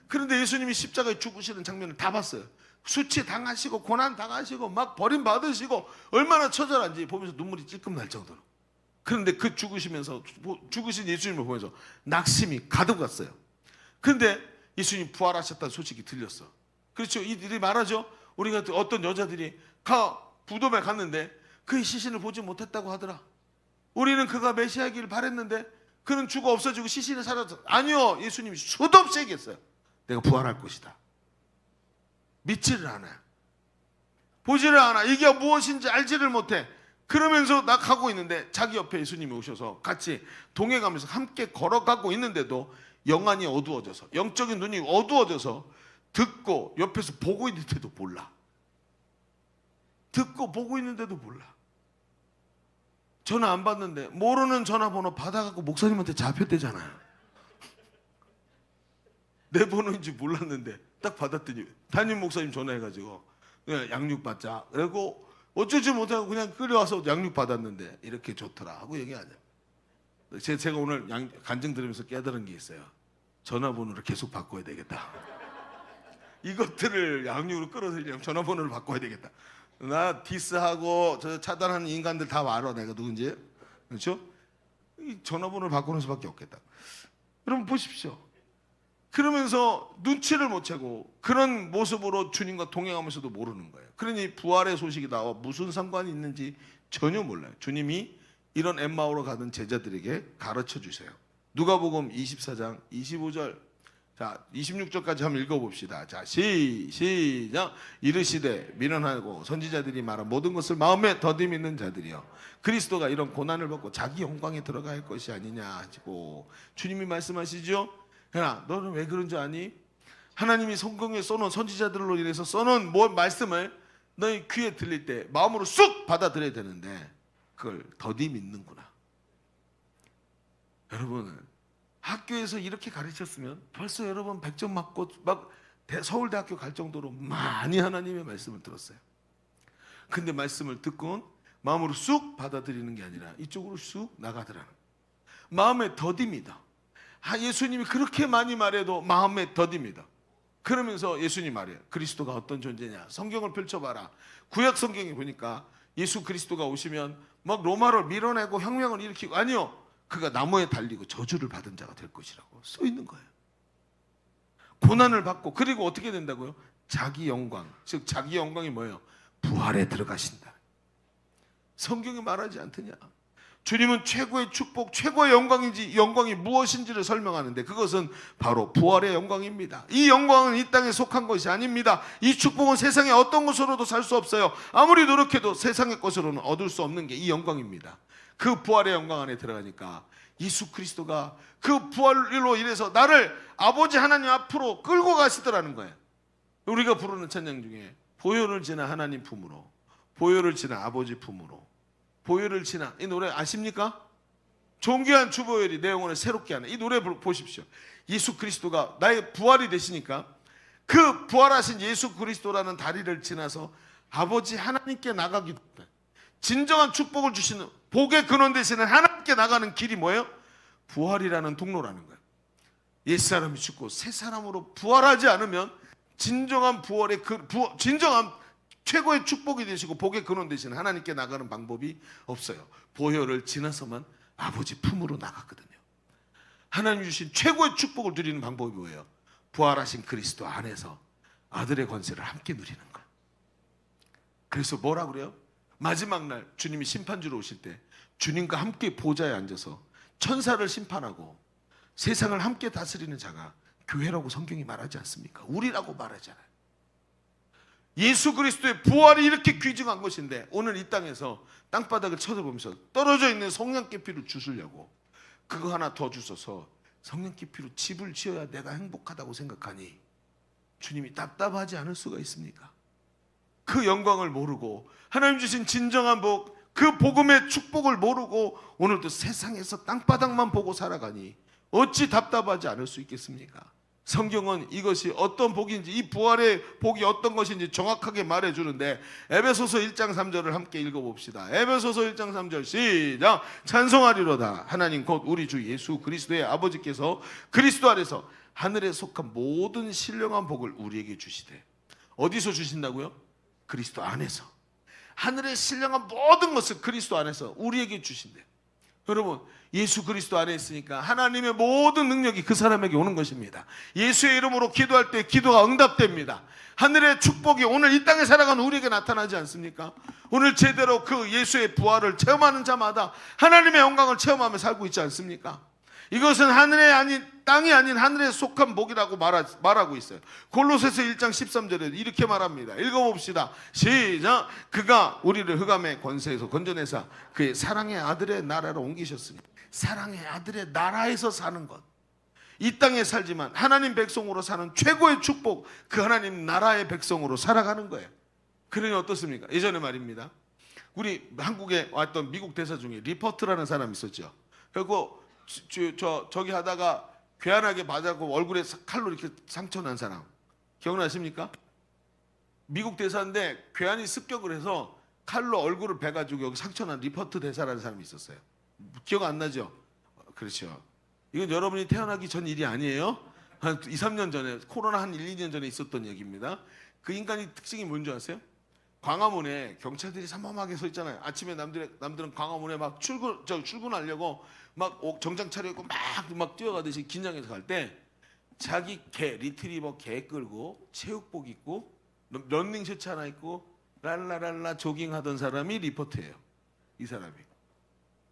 Speaker 5: 그런데 예수님이 십자가에 죽으시는 장면을 다 봤어요. 수치 당하시고 고난 당하시고 막 버림받으시고 얼마나 처절한지 보면서 눈물이 찔끔 날 정도로. 그런데 그 죽으신 예수님을 보면서 낙심이 가득 왔어요. 그런데 예수님 부활하셨다는 소식이 들렸어. 그렇죠. 이들이 말하죠. 우리가 어떤 여자들이 부돔에 갔는데 그의 시신을 보지 못했다고 하더라. 우리는 그가 메시아이기를 바랬는데 그는 죽어 없어지고 시신이 사라졌어. 아니요. 예수님이 수도 없이 얘기했어요. 내가 부활할 것이다. 믿지를 않아요. 보지를 않아. 이게 무엇인지 알지를 못해. 그러면서 나 가고 있는데 자기 옆에 예수님이 오셔서 같이 동행하면서 함께 걸어가고 있는데도 영안이 어두워져서 영적인 눈이 어두워져서 듣고 옆에서 보고 있는데도 몰라. 듣고 보고 있는데도 몰라. 전화 안 받는데 모르는 전화번호 받아갖고 목사님한테 잡혔대잖아요. 내 번호인지 몰랐는데 딱 받았더니 담임 목사님 전화해가지고 양육 받자. 그리고 어쩌지 못하고 그냥 끌려와서 양육 받았는데 이렇게 좋더라 하고 얘기하죠. 제가 오늘 간증 들으면서 깨달은 게 있어요. 전화번호를 계속 바꿔야 되겠다. 이것들을 양육으로 끌어들이려면 전화번호를 바꿔야 되겠다. 나 디스하고 저 차단하는 인간들 다 알아 내가 누군지. 그렇죠? 이 전화번호를 바꾸는 수밖에 없겠다. 여러분 보십시오. 그러면서 눈치를 못 채고 그런 모습으로 주님과 동행하면서도 모르는 거예요. 그러니 부활의 소식이 나와 무슨 상관이 있는지 전혀 몰라요. 주님이 이런 엠마오로 가던 제자들에게 가르쳐 주세요. 누가복음 24장 25절. 자, 26절까지 한번 읽어봅시다. 자, 시작. 이르시되 미련하고 선지자들이 말한 모든 것을 마음에 더디 있는 자들이여 그리스도가 이런 고난을 받고 자기 영광에 들어갈 것이 아니냐 하시고 주님이 말씀하시죠. 야, 너는 왜 그런 줄 아니? 하나님이 성경에 써놓은 선지자들로 인해서 써놓은 말씀을 너희 귀에 들릴 때 마음으로 쑥 받아들여야 되는데 그걸 더디 믿는구나. 여러분 학교에서 이렇게 가르쳤으면 벌써 여러분 100점 맞고 막 서울대학교 갈 정도로 많이 하나님의 말씀을 들었어요. 근데 말씀을 듣고 마음으로 쑥 받아들이는 게 아니라 이쪽으로 쑥 나가더라는 마음에 더딥니다. 예수님이 그렇게 많이 말해도 마음에 더딥니다. 그러면서 예수님 말이에요. 그리스도가 어떤 존재냐? 성경을 펼쳐봐라. 구약 성경에 보니까 예수 그리스도가 오시면 막 로마를 밀어내고 혁명을 일으키고 아니요. 그가 나무에 달리고 저주를 받은 자가 될 것이라고 써 있는 거예요. 고난을 받고 그리고 어떻게 된다고요? 자기 영광. 즉 자기 영광이 뭐예요? 부활에 들어가신다. 성경이 말하지 않더냐? 주님은 최고의 축복, 최고의 영광이 무엇인지를 설명하는데 그것은 바로 부활의 영광입니다. 이 영광은 이 땅에 속한 것이 아닙니다. 이 축복은 세상에 어떤 것으로도 살 수 없어요. 아무리 노력해도 세상의 것으로는 얻을 수 없는 게 이 영광입니다. 그 부활의 영광 안에 들어가니까 예수 그리스도가 그 부활로 인해서 나를 아버지 하나님 앞으로 끌고 가시더라는 거예요. 우리가 부르는 찬양 중에 보혈을 지나 하나님 품으로, 보혈을 지나 아버지 품으로, 보혈을 지나 이 노래 아십니까? 존귀한 주보혈이 내 영혼을 새롭게 하는 이 노래 보십시오. 예수 그리스도가 나의 부활이 되시니까 그 부활하신 예수 그리스도라는 다리를 지나서 아버지 하나님께 나가기 때문에 진정한 축복을 주시는 복의 근원 되시는 하나님께 나가는 길이 뭐예요? 부활이라는 통로라는 거예요. 옛사람이 죽고 새 사람으로 부활하지 않으면 진정한 부활의 진정한 최고의 축복이 되시고 복의 근원 되시는 하나님께 나가는 방법이 없어요. 보혈을 지나서만 아버지 품으로 나갔거든요. 하나님 주신 최고의 축복을 누리는 방법이 뭐예요? 부활하신 그리스도 안에서 아들의 권세를 함께 누리는 거예요. 그래서 뭐라 그래요? 마지막 날 주님이 심판주로 오실 때 주님과 함께 보좌에 앉아서 천사를 심판하고 세상을 함께 다스리는 자가 교회라고 성경이 말하지 않습니까? 우리라고 말하잖아요. 예수 그리스도의 부활이 이렇게 귀중한 것인데 오늘 이 땅에서 땅바닥을 쳐다보면서 떨어져 있는 성냥개피를 주시려고 그거 하나 더 주셔서 성냥개피로 집을 지어야 내가 행복하다고 생각하니 주님이 답답하지 않을 수가 있습니까? 그 영광을 모르고 하나님 주신 진정한 복, 그 복음의 축복을 모르고 오늘도 세상에서 땅바닥만 보고 살아가니 어찌 답답하지 않을 수 있겠습니까? 성경은 이것이 어떤 복인지 이 부활의 복이 어떤 것인지 정확하게 말해주는데 에베소서 1장 3절을 함께 읽어봅시다. 에베소서 1장 3절 시작. 찬송하리로다 하나님 곧 우리 주 예수 그리스도의 아버지께서 그리스도 안에서 하늘에 속한 모든 신령한 복을 우리에게 주시되 어디서 주신다고요? 그리스도 안에서 하늘의 신령한 모든 것을 그리스도 안에서 우리에게 주신대. 여러분 예수 그리스도 안에 있으니까 하나님의 모든 능력이 그 사람에게 오는 것입니다. 예수의 이름으로 기도할 때 기도가 응답됩니다. 하늘의 축복이 오늘 이 땅에 살아가는 우리에게 나타나지 않습니까? 오늘 제대로 그 예수의 부활을 체험하는 자마다 하나님의 영광을 체험하며 살고 있지 않습니까? 이것은 하늘에 아닌 땅이 아닌 하늘에 속한 복이라고 말하고 있어요. 골로새서 1장 13절에 이렇게 말합니다. 읽어봅시다. 시작. 그가 우리를 흑암의 권세에서 건져내사 그의 사랑의 아들의 나라로 옮기셨으니 사랑의 아들의 나라에서 사는 것. 이 땅에 살지만 하나님 백성으로 사는 최고의 축복, 그 하나님 나라의 백성으로 살아가는 거예요. 그러니 어떻습니까? 예전에 말입니다. 우리 한국에 왔던 미국 대사 중에 리포트라는 사람이 있었죠. 그리고 저기 하다가 괴한하게 맞아고 얼굴에 칼로 이렇게 상처 난 사람 기억나십니까? 미국 대사인데 괴한이 습격을 해서 칼로 얼굴을 베가지고 여기 상처 난 리포트 대사라는 사람이 있었어요. 기억 안 나죠? 그렇죠. 이건 여러분이 태어나기 전 일이 아니에요. 한 2, 3년 전에 코로나 한 1, 2년 전에 있었던 얘기입니다. 그 인간이 특징이 뭔지 아세요? 광화문에 경찰들이 삼엄하게 서 있잖아요. 아침에 남들은 광화문에 막 출근하려고 막 정장 차려입고 막 뛰어가듯이 긴장해서 갈 때 자기 개 리트리버 개 끌고 체육복 입고 런닝 셔츠 하나 입고 랄라랄라 조깅하던 사람이 리포트예요.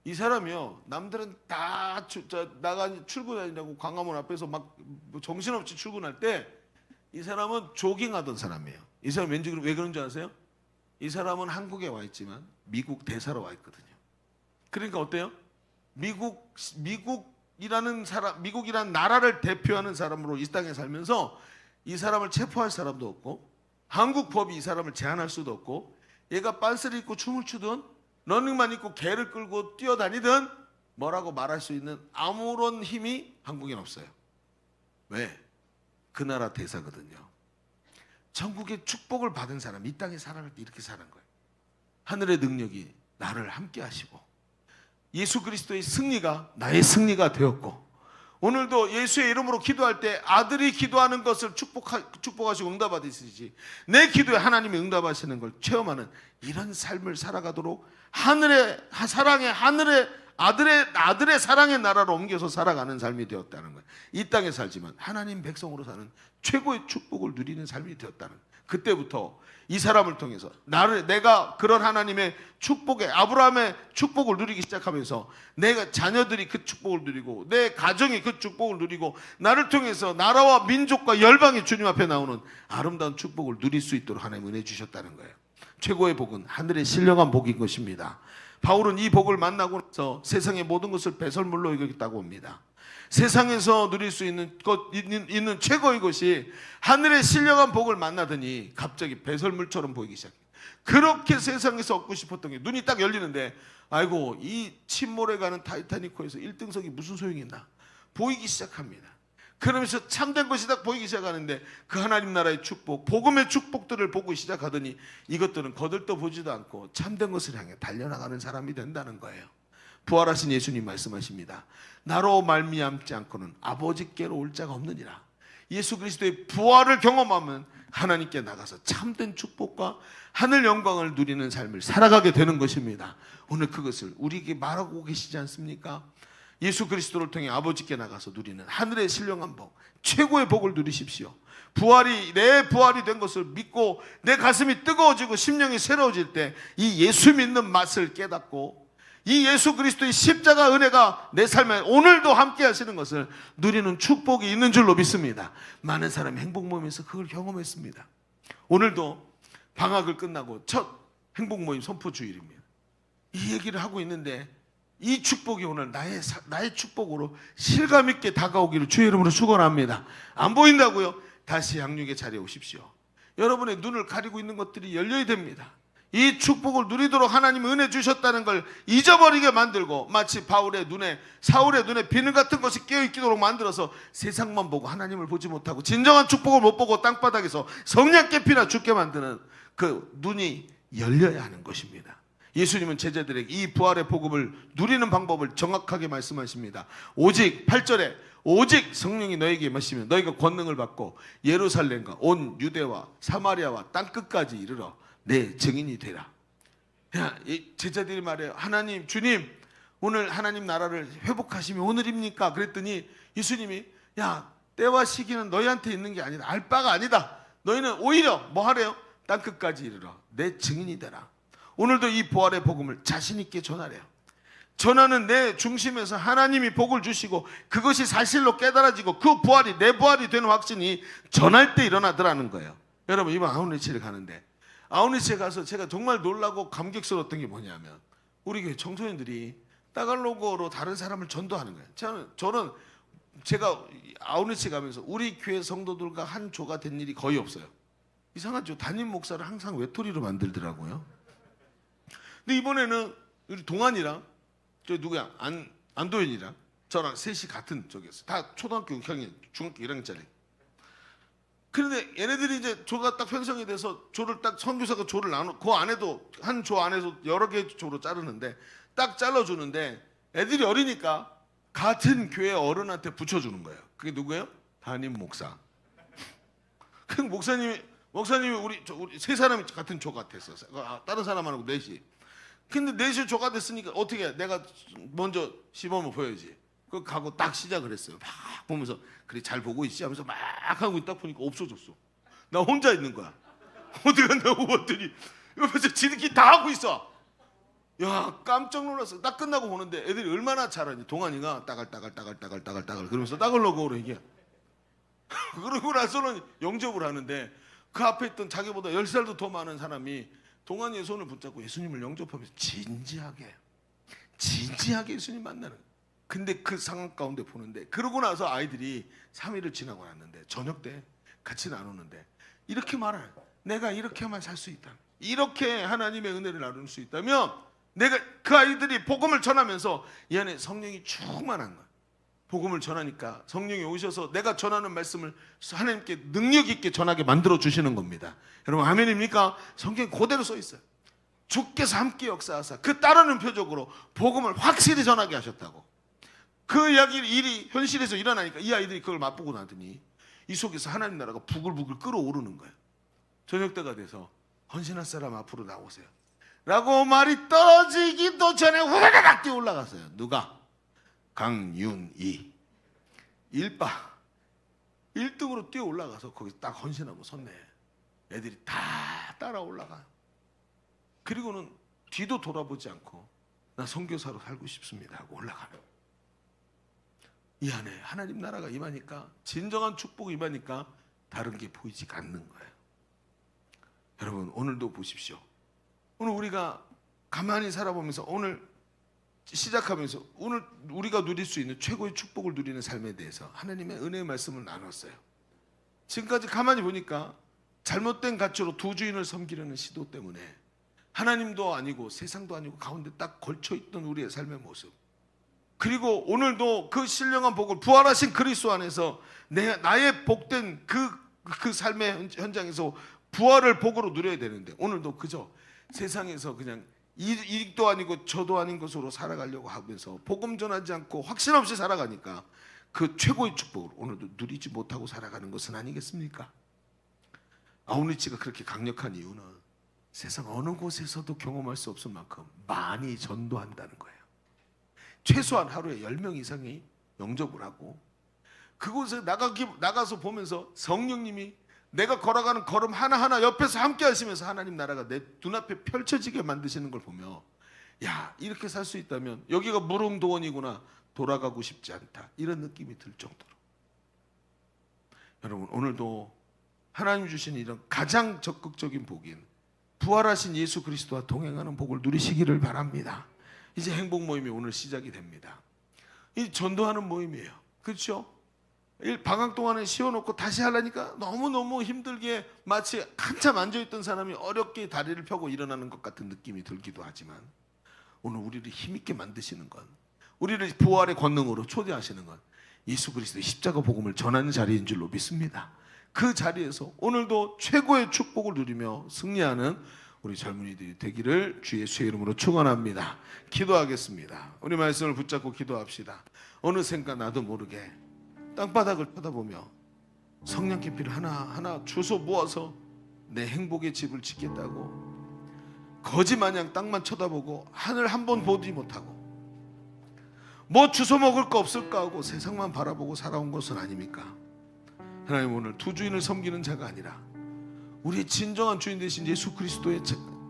Speaker 5: 이 사람이요. 남들은 다 출근하려고 광화문 앞에서 막 정신없이 출근할 때 이 사람은 조깅하던 사람이에요. 이 사람 왠지 왜 그런 줄 아세요? 이 사람은 한국에 와 있지만 미국 대사로 와 있거든요. 그러니까 어때요? 미국이라는 나라를 대표하는 사람으로 이 땅에 살면서 이 사람을 체포할 사람도 없고 한국 법이 이 사람을 제한할 수도 없고 얘가 빤스를 입고 춤을 추든 러닝만 입고 개를 끌고 뛰어다니든 뭐라고 말할 수 있는 아무런 힘이 한국엔 없어요. 왜? 그 나라 대사거든요. 전국의 축복을 받은 사람, 이 땅에 살아갈 때 이렇게 사는 거예요. 하늘의 능력이 나를 함께 하시고 예수 그리스도의 승리가 나의 승리가 되었고 오늘도 예수의 이름으로 기도할 때 아들이 기도하는 것을 축복하시고 응답받으시지 내 기도에 하나님이 응답하시는 걸 체험하는 이런 삶을 살아가도록 아들의 사랑의 나라로 옮겨서 살아가는 삶이 되었다는 거예요. 이 땅에 살지만 하나님 백성으로 사는 최고의 축복을 누리는 삶이 되었다는 거예요. 그때부터 이 사람을 통해서 내가 그런 하나님의 축복에 아브라함의 축복을 누리기 시작하면서 내가 자녀들이 그 축복을 누리고 내 가정이 그 축복을 누리고 나를 통해서 나라와 민족과 열방이 주님 앞에 나오는 아름다운 축복을 누릴 수 있도록 하나님 은혜 주셨다는 거예요. 최고의 복은 하늘의 신령한 복인 것입니다. 바울은 이 복을 만나고 나서 세상의 모든 것을 배설물로 여기겠다고 봅니다. 세상에서 누릴 수 있는 최고의 것이 하늘의 신령한 복을 만나더니 갑자기 배설물처럼 보이기 시작해요. 그렇게 세상에서 얻고 싶었던 게 눈이 딱 열리는데 아이고 이 침몰에 가는 타이타닉호에서 1등석이 무슨 소용이 있나 보이기 시작합니다. 그러면서 참된 것이 딱 보이기 시작하는데 그 하나님 나라의 축복, 복음의 축복들을 보고 시작하더니 이것들은 거들떠 보지도 않고 참된 것을 향해 달려나가는 사람이 된다는 거예요. 부활하신 예수님 말씀하십니다. 나로 말미암지 않고는 아버지께로 올 자가 없느니라. 예수 그리스도의 부활을 경험하면 하나님께 나가서 참된 축복과 하늘 영광을 누리는 삶을 살아가게 되는 것입니다. 오늘 그것을 우리에게 말하고 계시지 않습니까? 예수 그리스도를 통해 아버지께 나가서 누리는 하늘의 신령한 복, 최고의 복을 누리십시오. 내 부활이 된 것을 믿고 내 가슴이 뜨거워지고 심령이 새로워질 때 이 예수 믿는 맛을 깨닫고 이 예수 그리스도의 십자가 은혜가 내 삶에 오늘도 함께 하시는 것을 누리는 축복이 있는 줄로 믿습니다. 많은 사람이 행복 모임에서 그걸 경험했습니다. 오늘도 방학을 끝나고 첫 행복 모임 선포 주일입니다. 이 얘기를 하고 있는데 이 축복이 오늘 나의 축복으로 실감 있게 다가오기를 주의 이름으로 축원합니다. 안 보인다고요? 다시 양육의 자리에 오십시오. 여러분의 눈을 가리고 있는 것들이 열려야 됩니다. 이 축복을 누리도록 하나님이 은혜 주셨다는 걸 잊어버리게 만들고 마치 사울의 눈에 비늘 같은 것이 깨어있도록 만들어서 세상만 보고 하나님을 보지 못하고 진정한 축복을 못 보고 땅바닥에서 성냥깨피나 죽게 만드는 그 눈이 열려야 하는 것입니다. 예수님은 제자들에게 이 부활의 복음을 누리는 방법을 정확하게 말씀하십니다. 오직 8절에 오직 성령이 너에게 임하시면 너희가 권능을 받고 예루살렘과 온 유대와 사마리아와 땅끝까지 이르러 내 증인이 되라. 제자들이 말해요. 하나님 주님 오늘 하나님 나라를 회복하심이 오늘입니까? 그랬더니 예수님이 때와 시기는 너희한테 있는 게 아니다. 알 바가 아니다. 너희는 오히려 뭐 하래요? 땅끝까지 이르러 내 증인이 되라. 오늘도 이 부활의 복음을 자신 있게 전하래요. 전하는 내 중심에서 하나님이 복을 주시고 그것이 사실로 깨달아지고 그 부활이 내 부활이 되는 확신이 전할 때 일어나더라는 거예요. 여러분 이번 아웃리치를 가는데 아웃리치에 가서 제가 정말 놀라고 감격스러웠던 게 뭐냐면 우리 교회 청소년들이 따갈로그로 다른 사람을 전도하는 거예요. 저는 제가 아웃리치 가면서 우리 교회 성도들과 한 조가 된 일이 거의 없어요. 이상하죠. 담임 목사를 항상 외톨이로 만들더라고요. 근데 이번에는 우리 동안이랑 저 누구야 안도현이랑 저랑 셋이 같은 쪽이었어요. 다 초등학교 6학년, 중학교 1학년짜리. 그런데 얘네들이 이제 조가 딱 편성이 돼서 조를 딱 선교사가 조를 나눠 그 안에도 한 조 안에서 여러 개 조로 자르는데 딱 잘라주는데 애들이 어리니까 같은 교회 어른한테 붙여주는 거예요. 그게 누구예요? 담임 목사. 그 목사님이 우리 세 사람이 같은 조 같았어. 다른 사람하고 넷이. 근데 넷이 조가 됐으니까 어떻게 해? 내가 먼저 시범을 보여야지. 그 가고 딱 시작을 했어요. 막 보면서 그래 잘 보고 있지 하면서 막 하고 딱 보니까 없어졌어. 나 혼자 있는 거야. 어디 간다고 봤더니 옆에서 지들끼리 다 하고 있어. 야 깜짝 놀랐어. 딱 끝나고 보는데 애들이 얼마나 잘하니. 동안이가 따갈따갈 그러면서 따글러고 그래 이게. 그러고 나서는 영접을 하는데 그 앞에 있던 자기보다 10살도 더 많은 사람이 동안이의 손을 붙잡고 예수님을 영접하면서 진지하게 예수님 만나는 거야. 근데 그 상황 가운데 보는데 그러고 나서 아이들이 3일을 지나고 났는데 저녁 때 같이 나누는데 이렇게 말하는 내가 이렇게만 살 수 있다. 이렇게 하나님의 은혜를 나눌 수 있다면 내가 그 아이들이 복음을 전하면서 이 안에 성령이 충만한 거야. 복음을 전하니까 성령이 오셔서 내가 전하는 말씀을 하나님께 능력 있게 전하게 만들어 주시는 겁니다. 여러분 아멘입니까? 성경에 그대로 써 있어요. 주께서 함께 역사하사 그 따르는 표적으로 복음을 확실히 전하게 하셨다고. 그 일이 현실에서 일어나니까 이 아이들이 그걸 맛보고 나더니 이 속에서 하나님 나라가 부글부글 끓어오르는 거예요. 저녁 때가 돼서 헌신할 사람 앞으로 나오세요 라고 말이 떨어지기도 전에 후다닥 뛰어 올라갔어요. 누가? 강윤희 1등으로 뛰어 올라가서 거기 딱 헌신하고 섰네. 애들이 다 따라 올라가요. 그리고는 뒤도 돌아보지 않고 나 선교사로 살고 싶습니다 하고 올라가요. 이 안에 하나님 나라가 임하니까 진정한 축복이 임하니까 다른 게 보이지가 않는 거예요. 여러분 오늘도 보십시오. 오늘 우리가 가만히 살아보면서 오늘 시작하면서 오늘 우리가 누릴 수 있는 최고의 축복을 누리는 삶에 대해서 하나님의 은혜의 말씀을 나눴어요. 지금까지 가만히 보니까 잘못된 가치로 두 주인을 섬기려는 시도 때문에 하나님도 아니고 세상도 아니고 가운데 딱 걸쳐있던 우리의 삶의 모습, 그리고 오늘도 그 신령한 복을 부활하신 그리스도 안에서 나의 복된 그 삶의 현장에서 부활을 복으로 누려야 되는데 오늘도 그저 세상에서 그냥 이익도 아니고 저도 아닌 것으로 살아가려고 하면서 복음 전하지 않고 확신 없이 살아가니까 그 최고의 축복을 오늘도 누리지 못하고 살아가는 것은 아니겠습니까? 아우니치가 그렇게 강력한 이유는 세상 어느 곳에서도 경험할 수 없을 만큼 많이 전도한다는 거예요. 최소한 하루에 10명 이상이 영접을 하고 그곳에 나가서 보면서 성령님이 내가 걸어가는 걸음 하나하나 옆에서 함께 하시면서 하나님 나라가 내 눈앞에 펼쳐지게 만드시는 걸 보며 야 이렇게 살 수 있다면 여기가 무릉도원이구나, 돌아가고 싶지 않다, 이런 느낌이 들 정도로. 여러분 오늘도 하나님 주신 이런 가장 적극적인 복인 부활하신 예수 그리스도와 동행하는 복을 누리시기를 바랍니다. 이제 행복 모임이 오늘 시작이 됩니다. 이 전도하는 모임이에요. 그렇죠? 방학 동안에 씌워놓고 다시 하려니까 너무너무 힘들게 마치 한참 앉아있던 사람이 어렵게 다리를 펴고 일어나는 것 같은 느낌이 들기도 하지만 오늘 우리를 힘있게 만드시는 건, 우리를 부활의 권능으로 초대하시는 건 예수 그리스도의 십자가 복음을 전하는 자리인 줄로 믿습니다. 그 자리에서 오늘도 최고의 축복을 누리며 승리하는 우리 젊은이들이 되기를 주 예수의 이름으로 축원합니다. 기도하겠습니다. 우리 말씀을 붙잡고 기도합시다. 어느샌가 나도 모르게 땅바닥을 쳐다보며 성령 깊이를 하나하나 주워 모아서 내 행복의 집을 짓겠다고 거지마냥 땅만 쳐다보고 하늘 한 번 보지 못하고 뭐 주워 먹을 거 없을까 하고 세상만 바라보고 살아온 것은 아닙니까? 하나님 오늘 두 주인을 섬기는 자가 아니라 우리의 진정한 주인 되신 예수 그리스도의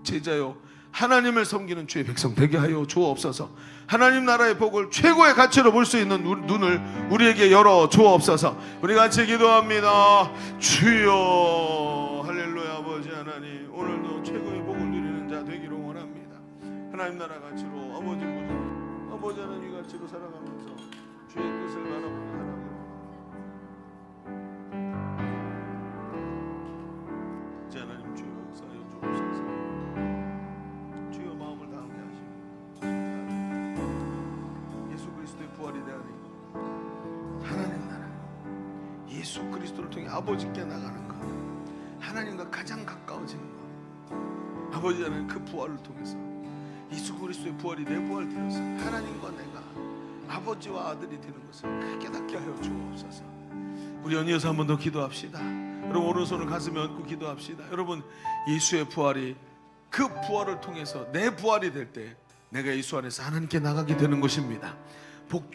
Speaker 5: 제자요 하나님을 섬기는 주의 백성 되게 하여 주옵소서. 하나님 나라의 복을 최고의 가치로 볼 수 있는 눈을 우리에게 열어 주옵소서. 우리 같이 기도합니다. 주여 할렐루야. 아버지 하나님 오늘도 최고의 복을 누리는 자 되기를 원합니다. 하나님 나라 가치로 아버지 하나님 가치로 살아가면서 주의 뜻을 바라보는 하나님 하나님 주여 역사하여 주옵소서. 주여 마음을 다하며 예수 그리스도를 통해 아버지께 나가는 것, 하나님과 가장 가까워지는 것, 아버지 하나님 그 부활을 통해서 예수 그리스도의 부활이 내 부활 되어서 하나님과 내가 아버지와 아들이 되는 것을 깨닫게 하여 주옵소서. 우리 연이어서 한 번 더 기도합시다. 여러분 오른손을 가슴에 얹고 기도합시다. 여러분 예수의 부활이 그 부활을 통해서 내 부활이 될 때 내가 예수 안에서 하나님께 나가게 되는 것입니다.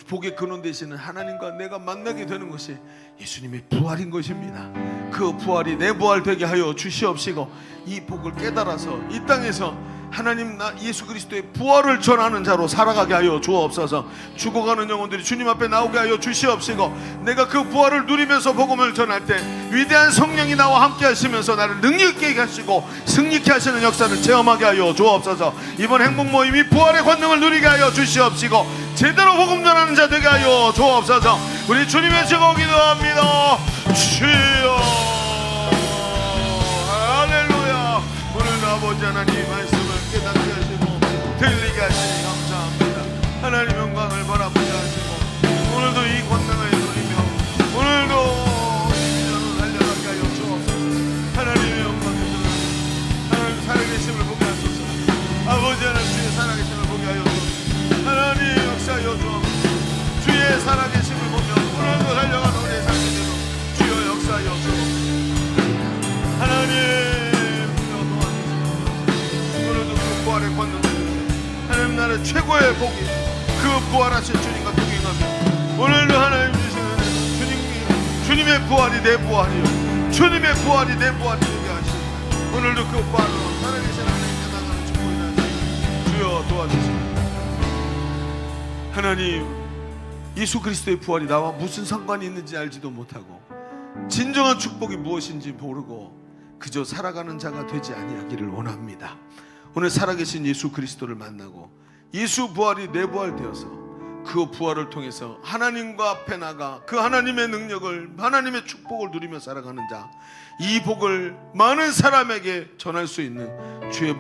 Speaker 5: 복의 근원 되시는 하나님과 내가 만나게 되는 것이 예수님의 부활인 것입니다. 그 부활이 내 부활 되게 하여 주시옵시고 이 복을 깨달아서 이 땅에서 하나님 나 예수 그리스도의 부활을 전하는 자로 살아가게 하여 주옵소서. 죽어가는 영혼들이 주님 앞에 나오게 하여 주시옵시고 내가 그 부활을 누리면서 복음을 전할 때 위대한 성령이 나와 함께 하시면서 나를 능력있게 하시고 승리케 하시는 역사를 체험하게 하여 주옵소서. 이번 행복 모임이 부활의 권능을 누리게 하여 주시옵시고 제대로 복음 전하는 자 되게 하여 주옵소서. 우리 주님의 제거 기도합니다. 주여 할렐루야. 오늘도 아버지 하나님 말씀을 깨닫게 하시고 들리게 하시니 감사합니다. 하나님 영광을 바라보게 하시고 오늘도 이 권능을 누리며 오늘도 이민으로 달려가게 하여 주옵소서. 하나님의 영광을 드러내 하나님 살아계심을 보게 하소서. 아버지 하나님 주의 살아계심을 보게 하여 주옵소서. 하나님 역사하여 주옵소서. 주의 살아계심을 보며 오늘도 달려가는 우리의 삶이 되고 주여 역사하여 주옵소서. 하나님 부활의 권능 하나님 나라의 최고의 복이 그 부활하신 주님과 동행하며 오늘도 하나님 주시는 주님의 부활이 내 부활이요 주님의 부활이 내 부활이 되게 하시고 오늘도 그 부활로 살아계신 하나님께 나가는 축복이 나시고 주여 도와주시옵소서. 하나님 예수 그리스도의 부활이 나와 무슨 상관이 있는지 알지도 못하고 진정한 축복이 무엇인지 모르고 그저 살아가는 자가 되지 아니하기를 원합니다. 오늘 살아계신 예수 그리스도를 만나고 예수 부활이 내 부활 되어서 그 부활을 통해서 하나님과 앞에 나가 그 하나님의 능력을 하나님의 축복을 누리며 살아가는 자, 이 복을 많은 사람에게 전할 수 있는 주의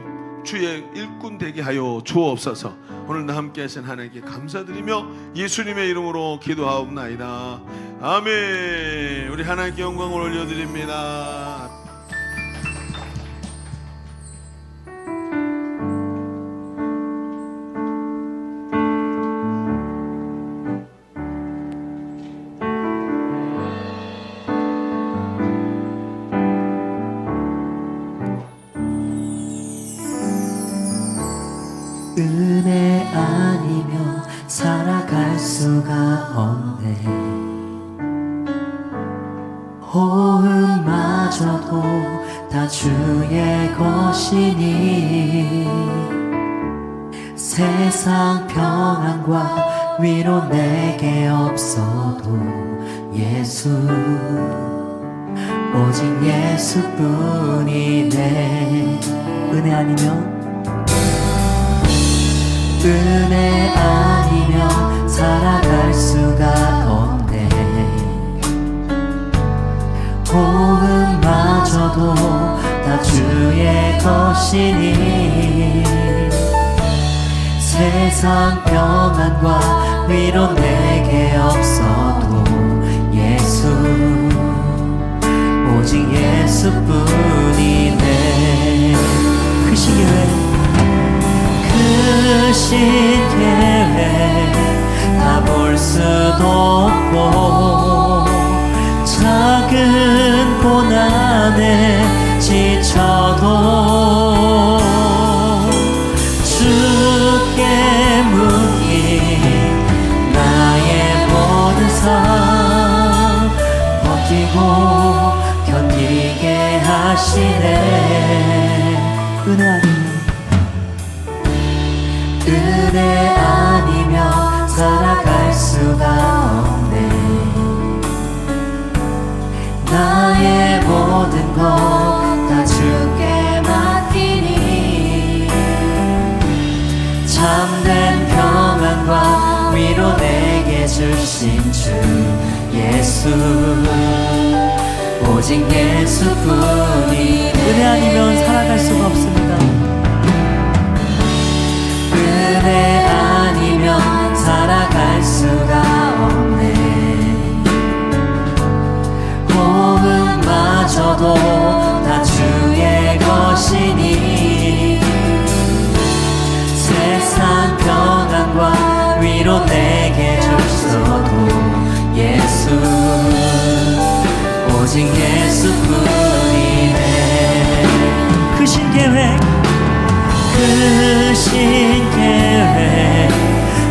Speaker 5: 일꾼 되게 하여 주옵소서. 오늘 나 함께 하신 하나님께 감사드리며 예수님의 이름으로 기도하옵나이다. 아멘. 우리 하나님께 영광을 올려드립니다.
Speaker 2: 은혜 아니면 살아갈 수가 없네. 호흡마저도 다 주의 것이니 세상 평안과 위로 내게 없어도 예수 오직 예수뿐이네. 은혜 아니면 은혜 아니면 살아갈 수가 없네. 호흡마저도 다 주의 것이니 세상 평안과 위로 내게 없어도 예수 오직 예수뿐이네. 그 시기에 크신 계획 다 볼 수도 없고 작은 고난에 지쳐도 주께 묻기 나의 모든 삶 버티고 견디게 하시네. 은혜 아니면 은혜 아니면 살아갈 수가 없네. 나의 모든 것 다 주께 맡기니 참된 평안과 위로 내게 주신 주 예수 오직 예수뿐이. 은혜 아니면 살아갈 수가 없습니다. 은혜 아니면 살아갈 수가 없네. 오직 예수뿐이네. 크신 계획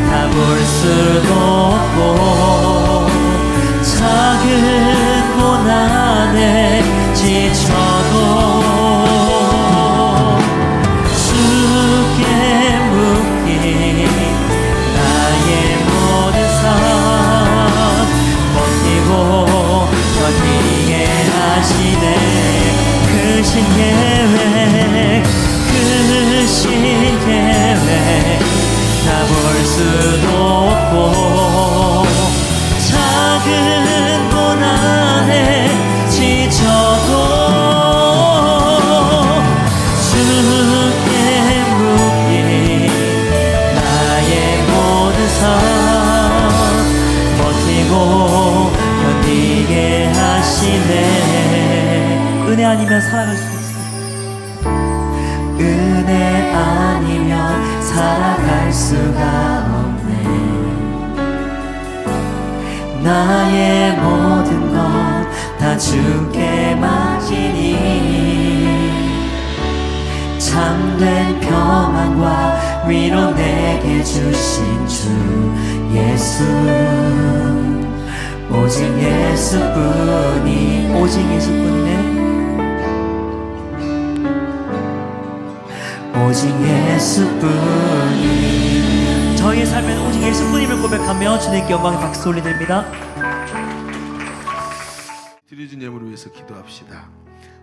Speaker 2: 다 볼 수도 없고 작은 고난에 지쳐도 주께 묶인 나의 모든 삶 버티고 견디게 하시네. 크신 계획 다 볼 수도 없고 작은 고난에 지쳐도 주께 묶인 나의 모든 삶 버티고 견디게 하시네. 은혜 아니면 살아갈 수 있습니다. 은혜 아니면 살아갈 수가 없네. 나의 모든 것 다 주께 맡기니 참된 평안과 위로 내게 주신 주 예수 오직 예수뿐이 오직 예수뿐이네. 오직 예수뿐이. 저희의 삶은 오직 예수뿐임을 고백하며 주님께 영광의 박수 올려드립니다.
Speaker 5: 드려진 예물을 위해서 기도합시다.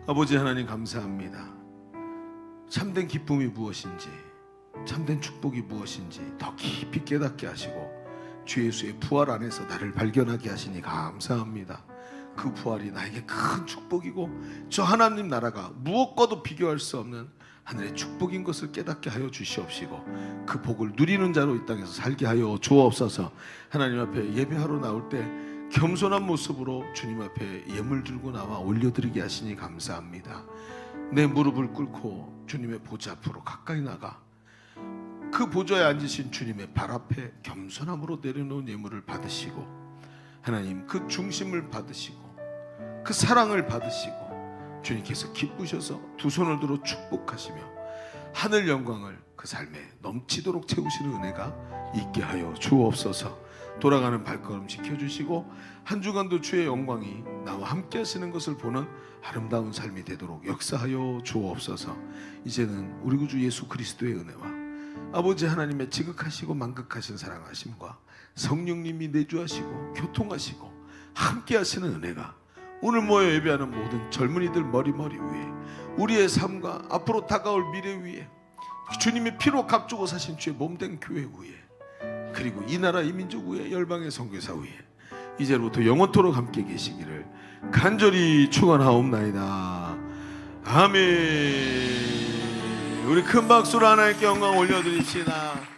Speaker 5: 아버지 하나님 감사합니다. 참된 기쁨이 무엇인지, 참된 축복이 무엇인지 더 깊이 깨닫게 하시고 주 예수의 부활 안에서 나를 발견하게 하시니 감사합니다. 그 부활이 나에게 큰 축복이고 저 하나님 나라가 무엇과도 비교할 수 없는 하늘의 축복인 것을 깨닫게 하여 주시옵시고 그 복을 누리는 자로 이 땅에서 살게 하여 주옵소서. 하나님 앞에 예배하러 나올 때 겸손한 모습으로 주님 앞에 예물 들고 나와 올려드리게 하시니 감사합니다. 내 무릎을 꿇고 주님의 보좌 앞으로 가까이 나가 그 보좌에 앉으신 주님의 발 앞에 겸손함으로 내려놓은 예물을 받으시고 하나님 그 중심을 받으시고 그 사랑을 받으시고 주님께서 기쁘셔서 두 손을 들어 축복하시며 하늘 영광을 그 삶에 넘치도록 채우시는 은혜가 있게 하여 주옵소서. 돌아가는 발걸음 지켜주시고 한 주간도 주의 영광이 나와 함께 하시는 것을 보는 아름다운 삶이 되도록 역사하여 주옵소서. 이제는 우리 구주 예수 그리스도의 은혜와 아버지 하나님의 지극하시고 만극하신 사랑하심과 성령님이 내주하시고 교통하시고 함께 하시는 은혜가 오늘 모여 예배하는 모든 젊은이들 머리 위에 우리의 삶과 앞으로 다가올 미래 위에 주님의 피로 값주고 사신 주의 몸된 교회 위에 그리고 이 나라 이 민족 위에 열방의 선교사 위에 이제부터 영원토록 함께 계시기를 간절히 축원하옵나이다. 아멘. 우리 큰 박수로 하나님께 영광 올려드립시다.